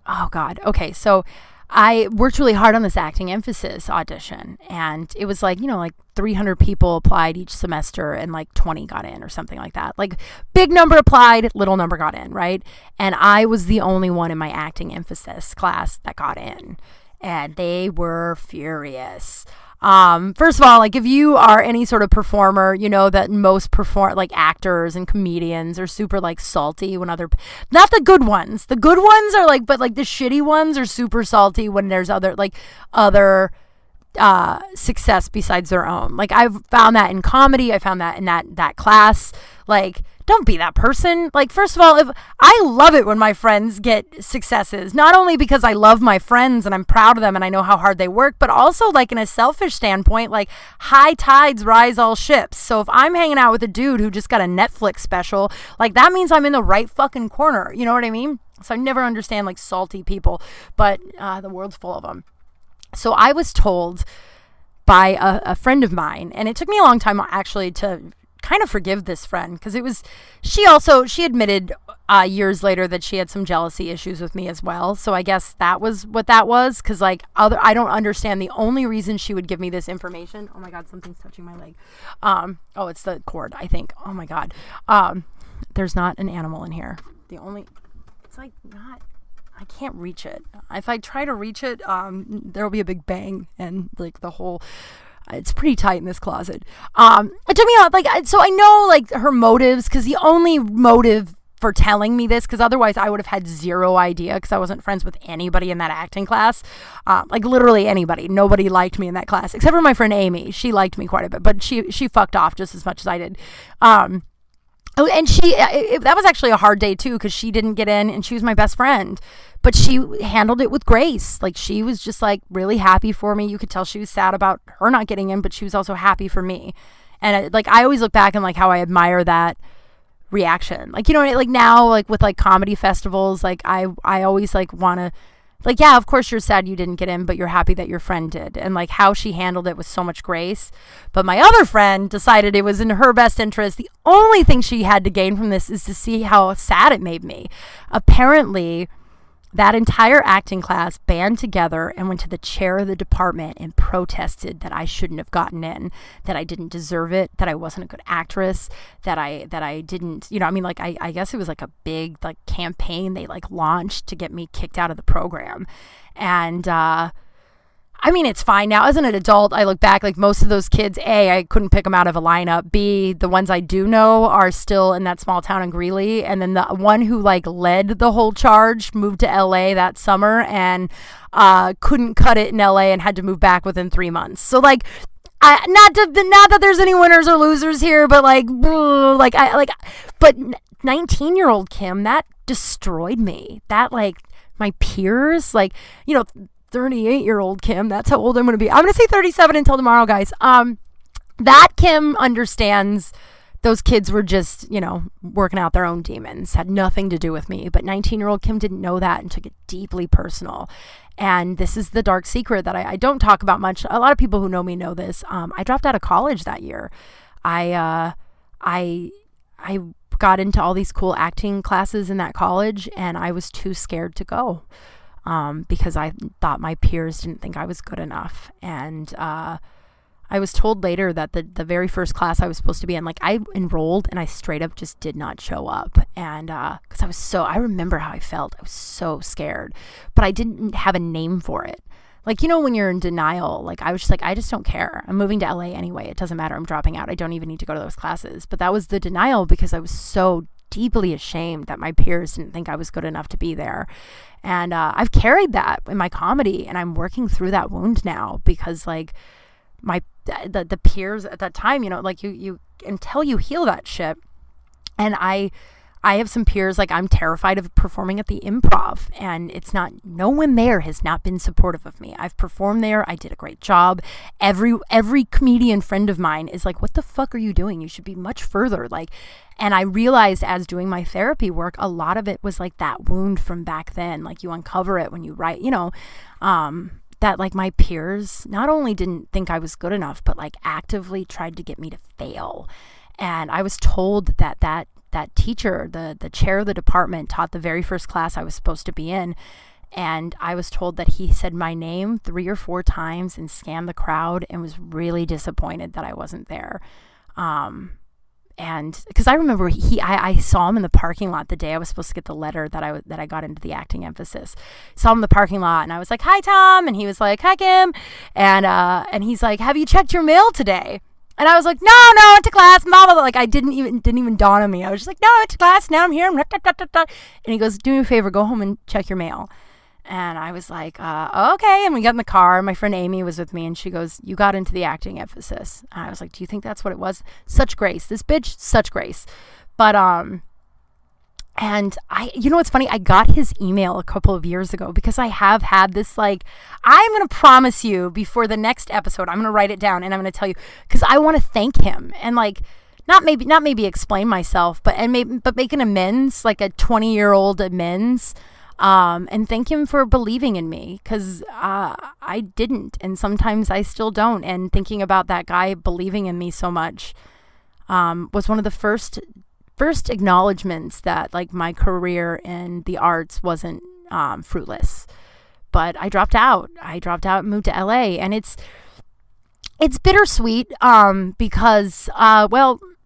oh God. Okay. So I worked really hard on this acting emphasis audition, and it was 300 people applied each semester and 20 got in or something like that. Big number applied, little number got in, right? And I was the only one in my acting emphasis class that got in, and they were furious. First of all, if you are any sort of performer, you know that most actors and comedians are super salty when not the good ones. The good ones are but the shitty ones are super salty when there's other success besides their own. I've found that in comedy. I found that in that class. Don't be that person. First of all, if I love it when my friends get successes, not only because I love my friends and I'm proud of them and I know how hard they work, but also in a selfish standpoint, high tides rise all ships. So if I'm hanging out with a dude who just got a Netflix special, that means I'm in the right fucking corner. You know what I mean? So I never understand salty people, but the world's full of them. So I was told by a friend of mine, and it took me a long time actually to kind of forgive this friend, because she admitted years later that she had some jealousy issues with me as well. So I guess that was what that was, because like I don't understand the only reason she would give me this information. Oh my God, something's touching my leg. Oh, it's the cord, I think. Oh my God. There's not an animal in here. It's like not, I can't reach it. If I try to reach it, there'll be a big bang, and like the whole, it's pretty tight in this closet. It took me out, like, so I know like her motives, because the only motive for telling me this, because otherwise I would have had zero idea, because I wasn't friends with anybody in that acting class, like literally anybody. Nobody liked me in that class except for my friend Amy. She liked me quite a bit, but she fucked off just as much as I did. Oh, and that was actually a hard day too, because she didn't get in, and she was my best friend, but she handled it with grace. Like, she was just like really happy for me. You could tell she was sad about her not getting in, but she was also happy for me. And like, I always look back and like how I admire that reaction. Like, you know, like now, like with like comedy festivals, like I always like want to, like, yeah, of course you're sad you didn't get in, but you're happy that your friend did. And like how she handled it with so much grace. But my other friend decided it was in her best interest. The only thing she had to gain from this is to see how sad it made me. Apparently, that entire acting class band together and went to the chair of the department and protested that I shouldn't have gotten in, that I didn't deserve it, that I wasn't a good actress, that I didn't, you know, I mean, like, I guess it was like a big like campaign they like launched to get me kicked out of the program. And I mean, it's fine now. As an adult, I look back, like most of those kids, A, I couldn't pick them out of a lineup. B, the ones I do know are still in that small town in Greeley. And then the one who like led the whole charge moved to LA that summer and couldn't cut it in LA and had to move back within 3 months. So like, not that there's any winners or losers here, but like, but 19-year-old Kim, that destroyed me. That like my peers, like, you know, 38-year-old Kim, that's how old I'm going to be. I'm going to say 37 until tomorrow, guys. That Kim understands those kids were just, you know, working out their own demons, had nothing to do with me. But 19-year-old Kim didn't know that and took it deeply personal. And this is the dark secret that I don't talk about much. A lot of people who know me know this. I dropped out of college that year. I got into all these cool acting classes in that college, and I was too scared to go. Because I thought my peers didn't think I was good enough. And I was told later that the very first class I was supposed to be in, like, I enrolled and I straight up just did not show up. And because I remember how I felt. I was so scared, but I didn't have a name for it. Like, you know, when you're in denial, like I was just like, I just don't care. I'm moving to LA anyway. It doesn't matter. I'm dropping out. I don't even need to go to those classes. But that was the denial, because I was so deeply ashamed that my peers didn't think I was good enough to be there. And I've carried that in my comedy, and I'm working through that wound now, because like the peers at that time, you know, like you until you heal that shit. And I have some peers, like, I'm terrified of performing at the Improv, and no one there has not been supportive of me. I've performed there. I did a great job. Every comedian friend of mine is like, what the fuck are you doing? You should be much further. Like, and I realized as doing my therapy work, a lot of it was like that wound from back then. Like, you uncover it when you write, you know, that like my peers not only didn't think I was good enough, but like actively tried to get me to fail. And I was told that teacher, the chair of the department, taught the very first class I was supposed to be in. And I was told that he said my name 3 or 4 times and scanned the crowd and was really disappointed that I wasn't there. And because I remember I saw him in the parking lot the day I was supposed to get the letter that I got into the acting emphasis. Saw him in the parking lot, and I was like, "Hi, Tom," and he was like, "Hi, Kim," and he's like, "Have you checked your mail today?" And I was like, no, I went to class, blah, blah, blah. Like, didn't even dawn on me. I was just like, no, I went to class, now I'm here. And he goes, do me a favor, go home and check your mail. And I was like, okay. And we got in the car. My friend Amy was with me, and she goes, you got into the acting emphasis. And I was like, do you think that's what it was? Such grace. This bitch, such grace. But, and you know what's funny? I got his email a couple of years ago, because I have had this, like, I'm going to promise you before the next episode, I'm going to write it down and I'm going to tell you, because I want to thank him and like, not maybe explain myself, but make an amends, like a 20-year-old amends, and thank him for believing in me, because I didn't, and sometimes I still don't. And thinking about that guy believing in me so much, was one of the first acknowledgments that like my career in the arts wasn't fruitless. But I dropped out. And moved to LA, and it's bittersweet because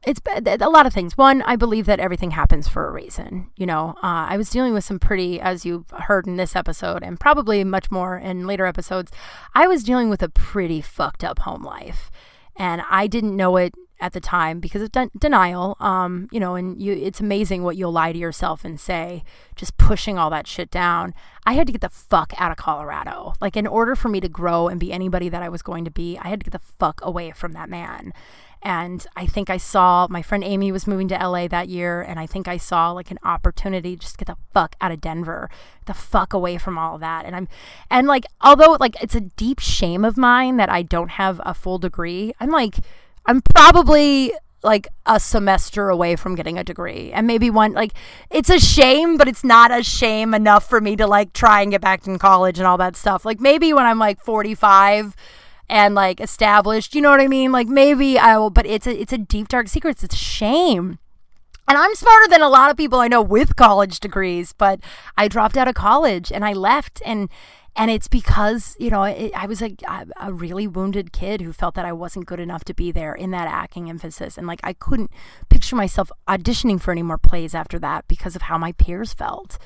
it's a lot of things. One, I believe that everything happens for a reason. I was dealing with some pretty, as you've heard in this episode and probably much more in later episodes, I was dealing with a pretty fucked up home life, and I didn't know it at the time because of denial. It's amazing what you'll lie to yourself and say, just pushing all that shit down. I had to get the fuck out of Colorado. Like, in order for me to grow and be anybody that I was going to be, I had to get the fuck away from that man. And I think I saw, my friend Amy was moving to LA that year, and I think I saw like an opportunity to just get the fuck out of Denver, the fuck away from all of that. And although like it's a deep shame of mine that I don't have a full degree, I'm probably like a semester away from getting a degree, and maybe one, like, it's a shame, but it's not a shame enough for me to like try and get back in college and all that stuff. Like, maybe when I'm like 45 and like established, you know what I mean? Like, maybe I will, but it's a deep, dark secret. It's a shame. And I'm smarter than a lot of people I know with college degrees, but I dropped out of college and I left, and it's because, I was a really wounded kid who felt that I wasn't good enough to be there in that acting emphasis. And like, I couldn't picture myself auditioning for any more plays after that because of how my peers felt.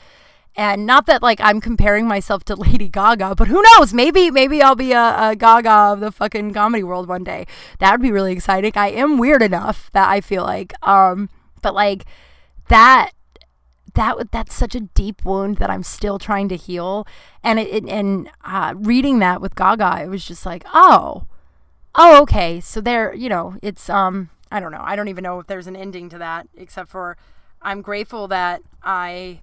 And not that like I'm comparing myself to Lady Gaga, but who knows? Maybe I'll be a Gaga of the fucking comedy world one day. That would be really exciting. I am weird enough that I feel like, but like that's such a deep wound that I'm still trying to heal. And reading that with Gaga, it was just like, oh, okay. So there, it's, I don't know. I don't even know if there's an ending to that, except for I'm grateful that I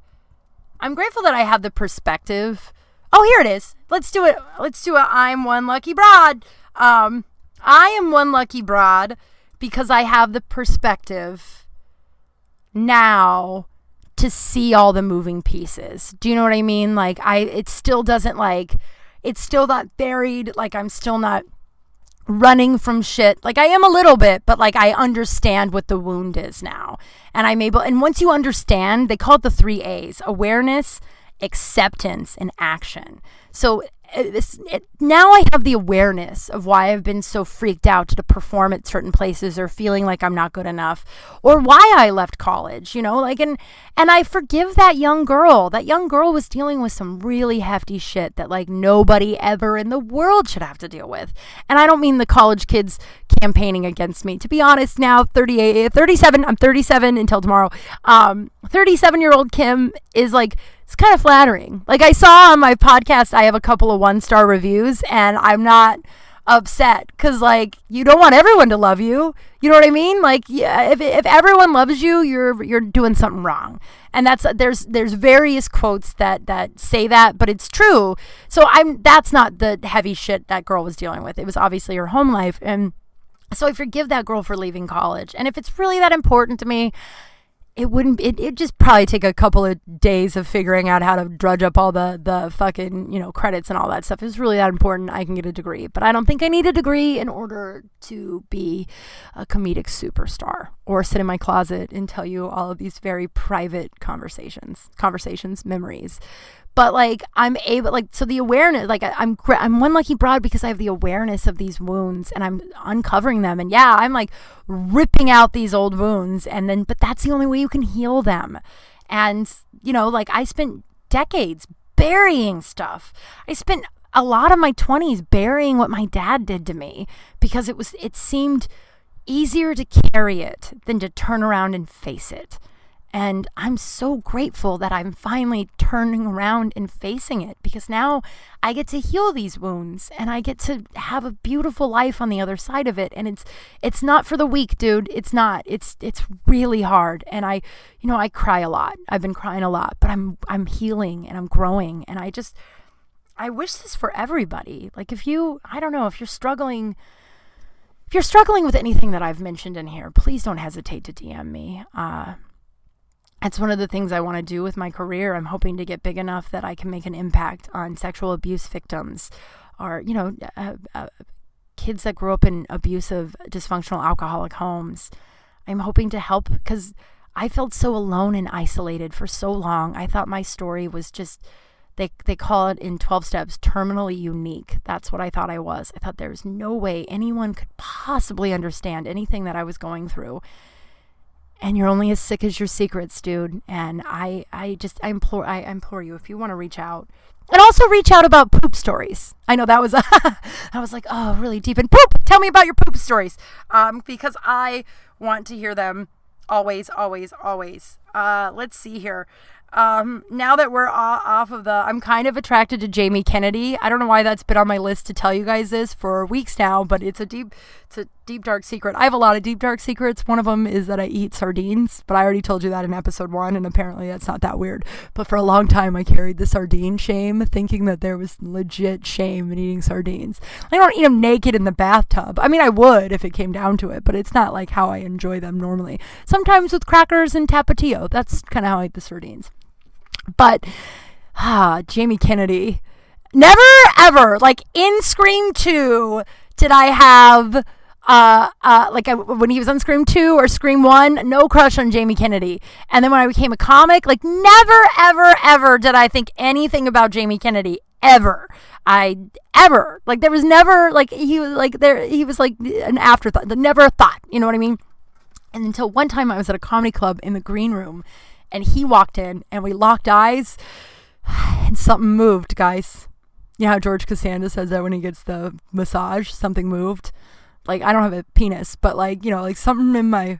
have the perspective. Oh, here it is. Let's do it. I'm one lucky broad. I am one lucky broad because I have the perspective now to see all the moving pieces. Do you know what I mean? Like, it's still not buried. Like, I'm still not running from shit. Like, I am a little bit, but like, I understand what the wound is now. And I'm able, and once you understand, they call it the 3 A's: awareness, acceptance, and action. So now I have the awareness of why I've been so freaked out to perform at certain places, or feeling like I'm not good enough, or why I left college, and I forgive that young girl. That young girl was dealing with some really hefty shit that like nobody ever in the world should have to deal with. And I don't mean the college kids campaigning against me. To be honest, now 37, I'm 37 until tomorrow. 37-year-old Kim is like, it's kind of flattering. Like, I saw on my podcast, I have a couple of 1-star reviews, and I'm not upset because like, you don't want everyone to love you. You know what I mean? Like, yeah, if everyone loves you, you're doing something wrong. And there's various quotes that say that, but it's true. So that's not the heavy shit that girl was dealing with. It was obviously her home life. And so I forgive that girl for leaving college. And if it's really that important to me, it'd just probably take a couple of days of figuring out how to drudge up all the fucking, credits and all that stuff. If it's really that important, I can get a degree. But I don't think I need a degree in order to be a comedic superstar or sit in my closet and tell you all of these very private conversations, memories. But like, I'm able, like, so the awareness, like, I'm one lucky broad because I have the awareness of these wounds and I'm uncovering them. And yeah, I'm like ripping out these old wounds, but that's the only way you can heal them. And, like, I spent decades burying stuff. I spent a lot of my 20s burying what my dad did to me because it seemed easier to carry it than to turn around and face it. And I'm so grateful that I'm finally turning around and facing it, because now I get to heal these wounds and I get to have a beautiful life on the other side of it. And it's not for the weak, dude. It's not. It's really hard. And I cry a lot. I've been crying a lot, but I'm healing and I'm growing. And I wish this for everybody. Like, if you're struggling with anything that I've mentioned in here, please don't hesitate to DM me. It's one of the things I want to do with my career. I'm hoping to get big enough that I can make an impact on sexual abuse victims, or, kids that grew up in abusive, dysfunctional, alcoholic homes. I'm hoping to help because I felt so alone and isolated for so long. I thought my story was just, they call it in 12 steps, terminally unique. That's what I thought I was. I thought there was no way anyone could possibly understand anything that I was going through. And you're only as sick as your secrets, dude. And I implore you, if you want to reach out, and also reach out about poop stories. I know that was, I was like, oh, really deep in poop. Tell me about your poop stories. Because I want to hear them always, always, always. Let's see here. Now that we're off of I'm kind of attracted to Jamie Kennedy. I don't know why that's been on my list to tell you guys this for weeks now, but it's a deep, dark secret. I have a lot of deep, dark secrets. One of them is that I eat sardines, but I already told you that in episode 1, and apparently that's not that weird. But for a long time, I carried the sardine shame, thinking that there was legit shame in eating sardines. I don't eat them naked in the bathtub. I mean, I would if it came down to it, but it's not like how I enjoy them normally. Sometimes with crackers and tapatio. That's kind of how I eat the sardines. But Jamie Kennedy, never ever, like in Scream 2 did I have when he was on Scream 2 or Scream 1, no crush on Jamie Kennedy. And then when I became a comic, like never ever ever did I think anything about Jamie Kennedy ever. Like there was never, like he was like an afterthought, never a thought, you know what I mean? And until one time I was at a comedy club in the green room, and he walked in, and we locked eyes, and something moved, guys. You know how George Costanza says that when he gets the massage, something moved? Like, I don't have a penis, but like, you know, like something in my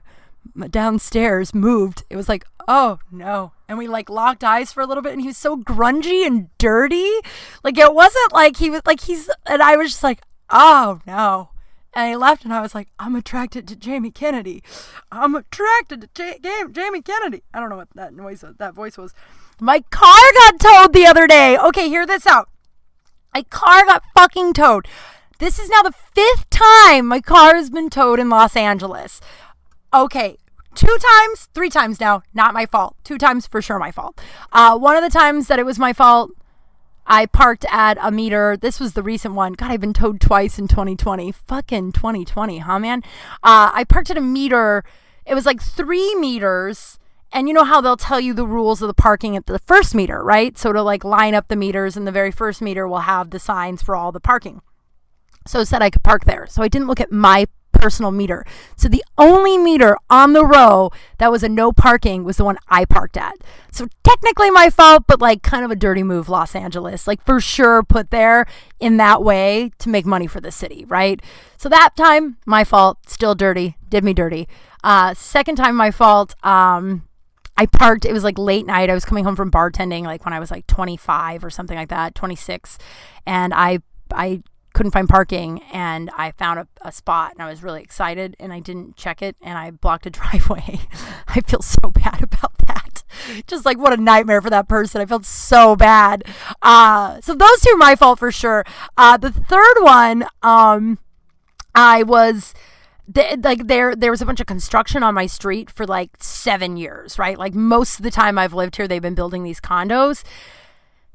downstairs moved. It was like, oh no. And we like locked eyes for a little bit, and he was so grungy and dirty. Like, it wasn't like he was like, and I was just like, oh no. And he left, and I was like, I'm attracted to Jamie Kennedy. I'm attracted to Jamie Kennedy. I don't know what that voice was. My car got towed the other day. Okay, hear this out. My car got fucking towed. This is now the 5th time my car has been towed in Los Angeles. Okay, 2 times, 3 times now, not my fault. 2 times for sure my fault. One of the times that it was my fault, I parked at a meter. This was the recent one. God, I've been towed twice in 2020. Fucking 2020, huh, man? I parked at a meter. It was like 3 meters. And you know how they'll tell you the rules of the parking at the first meter, right? So to like line up the meters, and the very first meter will have the signs for all the parking. So it said I could park there. So I didn't look at my personal meter. So the only meter on the row that was a no parking was the one I parked at. So technically my fault, but like kind of a dirty move, Los Angeles. Like for sure put there in that way to make money for the city, right? So that time, my fault, still dirty, did me dirty. Second time, my fault, I parked, it was like late night. I was coming home from bartending like when I was like 25 or something like that, 26. And I couldn't find parking, and I found a spot, and I was really excited, and I didn't check it, and I blocked a driveway. I feel so bad about that. Just like what a nightmare for that person. I felt so bad. So those 2 are my fault for sure. The third one, I was there was a bunch of construction on my street for like 7 years, right? Like most of the time I've lived here, they've been building these condos.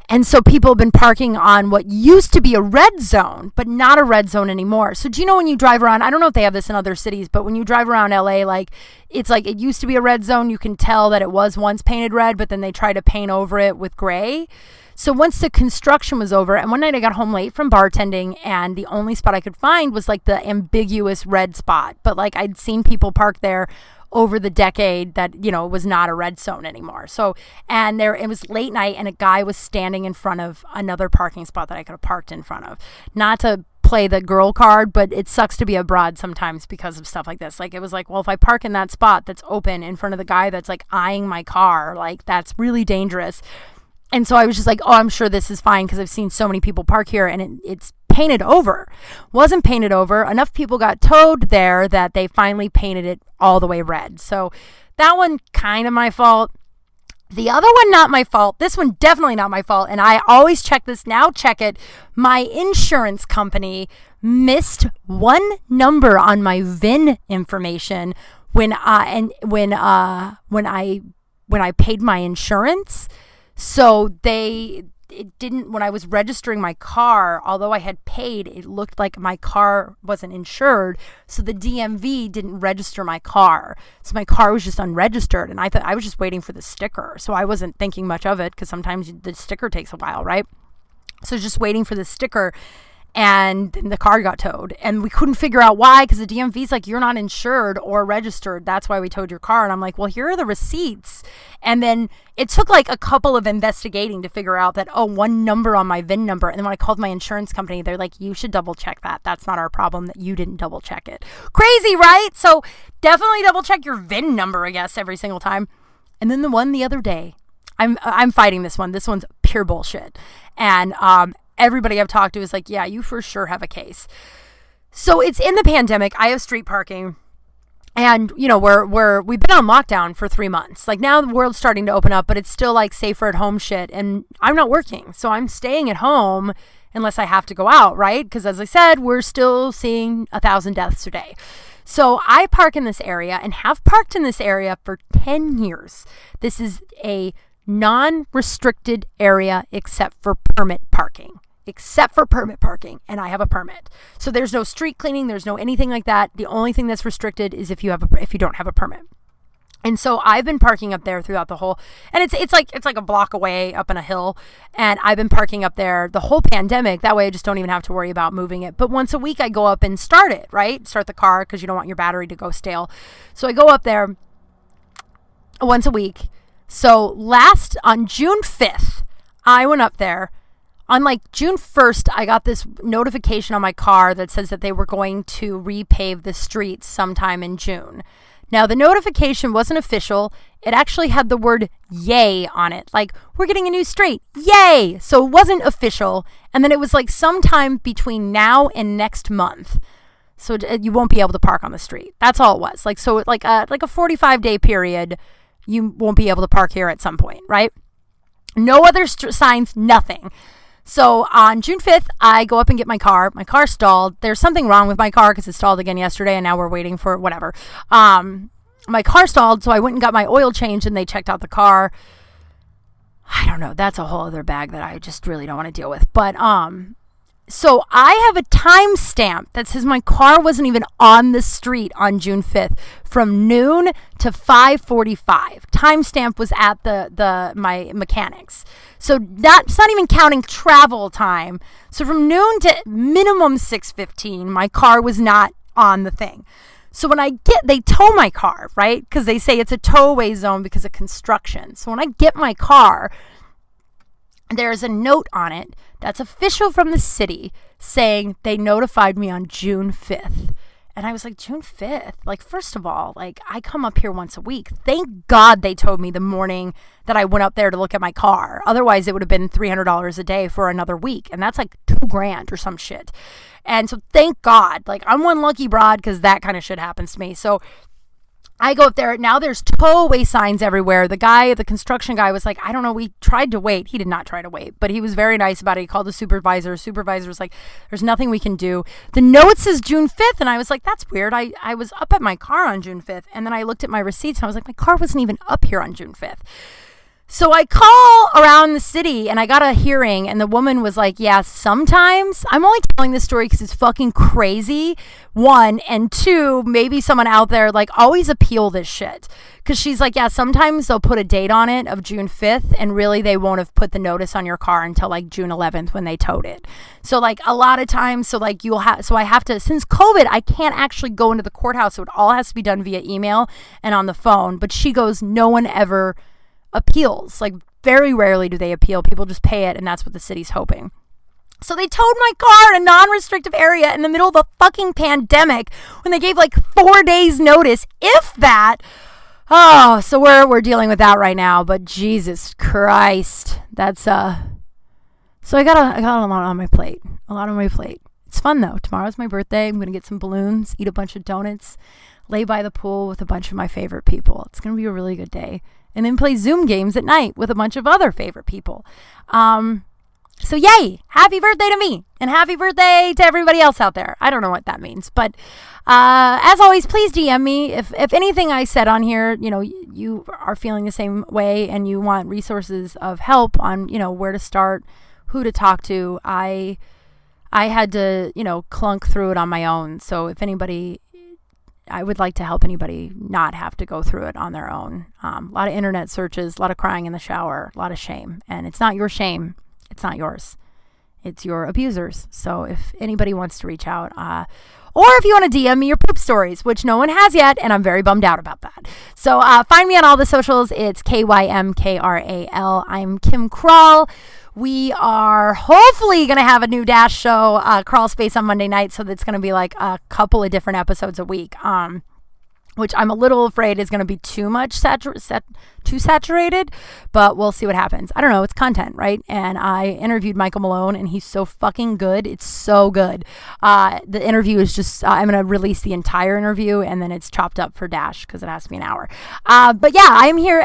And so people have been parking on what used to be a red zone, but not a red zone anymore. So do you know when you drive around, I don't know if they have this in other cities, but when you drive around LA, like it's like it used to be a red zone. You can tell that it was once painted red, but then they try to paint over it with gray. So once the construction was over, and one night I got home late from bartending, and the only spot I could find was like the ambiguous red spot. But like I'd seen people park there over the decade that, you know, was not a red zone anymore. So, and it was late night, and a guy was standing in front of another parking spot that I could have parked in front of. Not to play the girl card, but it sucks to be a broad sometimes because of stuff like this. Like it was like, well, if I park in that spot that's open in front of the guy that's like eyeing my car, like that's really dangerous. And so I was just like, oh, I'm sure this is fine because I've seen so many people park here, and it's painted over. Wasn't painted over. Enough people got towed there that they finally painted it all the way red. So that one kind of my fault. The other one, not my fault. This one, definitely not my fault. And I always check this. Now check it. My insurance company missed one number on my VIN information when I paid my insurance. So it didn't, when I was registering my car, although I had paid, it looked like my car wasn't insured. So the DMV didn't register my car. So my car was just unregistered. And I thought I was just waiting for the sticker. So I wasn't thinking much of it because sometimes the sticker takes a while, right? So just waiting for the sticker. And then the car got towed, and we couldn't figure out why, because the DMV's like, you're not insured or registered. That's why we towed your car. And I'm like, well, here are the receipts. And then it took like a couple of investigating to figure out that, oh, one number on my VIN number. And then when I called my insurance company, they're like, you should double check that. That's not our problem that you didn't double check it. Crazy, right? So definitely double check your VIN number, I guess, every single time. And then the one the other day, I'm fighting this one. This one's pure bullshit. And, everybody I've talked to is like, yeah, you for sure have a case. So it's in the pandemic. I have street parking, and you know, we've been on lockdown for 3 months. Like now the world's starting to open up, but it's still like safer at home shit. And I'm not working, so I'm staying at home unless I have to go out, right? Because as I said, we're still seeing 1,000 deaths a day. So I park in this area and have parked in this area for 10 years. This is a non-restricted area except for permit parking. And I have a permit. So there's no street cleaning, there's no anything like that. The only thing that's restricted is if you don't have a permit. And so I've been parking up there throughout the whole, and it's like a block away up in a hill, and I've been parking up there the whole pandemic. That way I just don't even have to worry about moving it. But once a week I go up and start it, right? Start the car, because you don't want your battery to go stale. So I go up there once a week. So on June 5th, I went up there. On like June 1st, I got this notification on my car that says that they were going to repave the streets sometime in June. Now, the notification wasn't official. It actually had the word yay on it. Like, we're getting a new street. Yay! So it wasn't official. And then it was like sometime between now and next month. So you won't be able to park on the street. That's all it was. Like, so like a 45-day period, you won't be able to park here at some point, right? No other signs, nothing. So on June 5th, I go up and get my car. My car stalled. There's something wrong with my car because it stalled again yesterday, and now we're waiting for whatever. My car stalled, so I went and got my oil changed, and they checked out the car. I don't know. That's a whole other bag that I just really don't want to deal with. But so I have a timestamp that says my car wasn't even on the street on June 5th from noon to 5:45. Timestamp was at my mechanics. So that's not even counting travel time. So from noon to minimum 6:15, my car was not on the thing. So when they tow my car, right? Because they say it's a tow-away zone because of construction. So when I get my car, there's a note on it that's official from the city saying they notified me on June 5th. And I was like, June 5th? Like, first of all, like, I come up here once a week. Thank God they told me the morning that I went up there to look at my car. Otherwise, it would have been $300 a day for another week. And that's like $2,000 or some shit. And so thank God. Like, I'm one lucky broad because that kind of shit happens to me. So I go up there. Now there's tow-away signs everywhere. The construction guy was like, I don't know, we tried to wait. He did not try to wait, but he was very nice about it. He called the supervisor. Supervisor was like, there's nothing we can do. The note says June 5th, and I was like, that's weird. I was up at my car on June 5th, and then I looked at my receipts, and I was like, my car wasn't even up here on June 5th. So I call around the city and I got a hearing, and the woman was like, yeah, sometimes. I'm only telling this story because it's fucking crazy. One, and two, maybe someone out there like always appeal this shit. Because she's like, yeah, sometimes they'll put a date on it of June 5th, and really they won't have put the notice on your car until like June 11th when they towed it. So like a lot of times, so like so I have to, since COVID, I can't actually go into the courthouse. So it all has to be done via email and on the phone. But she goes, no one ever appeals. Like, very rarely do they appeal. People just pay it, and that's what the city's hoping. So they towed my car in a non-restrictive area in the middle of a fucking pandemic when they gave like 4 days notice, if that. Oh, so we're dealing with that right now. But Jesus Christ, that's so I got a lot on my plate. A lot on my plate. It's fun though. Tomorrow's my birthday. I'm gonna get some balloons, eat a bunch of donuts, lay by the pool with a bunch of my favorite people. It's gonna be a really good day. And then play Zoom games at night with a bunch of other favorite people. So yay, happy birthday to me and happy birthday to everybody else out there. I don't know what that means, but as always, please DM me. If anything I said on here, you are feeling the same way and you want resources of help on, where to start, who to talk to. I had to, clunk through it on my own. So if anybody, I would like to help anybody not have to go through it on their own. A lot of internet searches, a lot of crying in the shower, a lot of shame. And it's not your shame. It's not yours. It's your abuser's. So if anybody wants to reach out, or if you want to DM me your poop stories, which no one has yet, and I'm very bummed out about that. So find me on all the socials. It's KYMKRAL. I'm Kim Kral. We are hopefully going to have a new Dash show, Kral Space, on Monday night. So that's going to be like a couple of different episodes a week. Which I'm a little afraid is going to be too much too saturated, but we'll see what happens. I don't know. It's content, right? And I interviewed Michael Malone, and he's so fucking good. It's so good. The interview is just, I'm going to release the entire interview, and then it's chopped up for Dash because it has to be an hour. But yeah, I'm here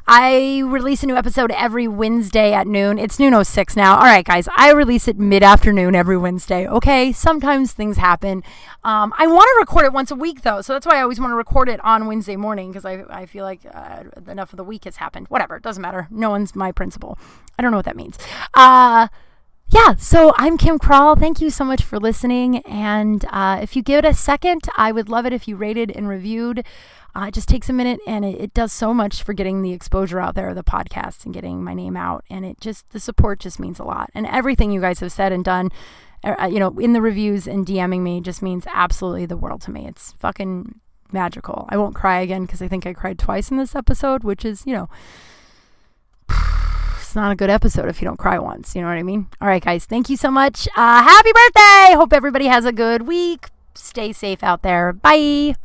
I release a new episode every Wednesday at noon. It's noon 06 now. All right, guys, I release it mid-afternoon every Wednesday. Okay, sometimes things happen. I want to record it once a week, though, so that's why I always want to record it on Wednesday morning, because I feel like enough of the week has happened. Whatever, it doesn't matter. No one's my principal. I don't know what that means. Yeah, so I'm Kim Kral. Thank you so much for listening, and if you give it a second, I would love it if you rated and reviewed. It just takes a minute, and it does so much for getting the exposure out there of the podcast and getting my name out. And the support just means a lot. And everything you guys have said and done, in the reviews and DMing me just means absolutely the world to me. It's fucking magical. I won't cry again because I think I cried twice in this episode, which is, it's not a good episode if you don't cry once. You know what I mean? All right, guys. Thank you so much. Happy birthday. Hope everybody has a good week. Stay safe out there. Bye.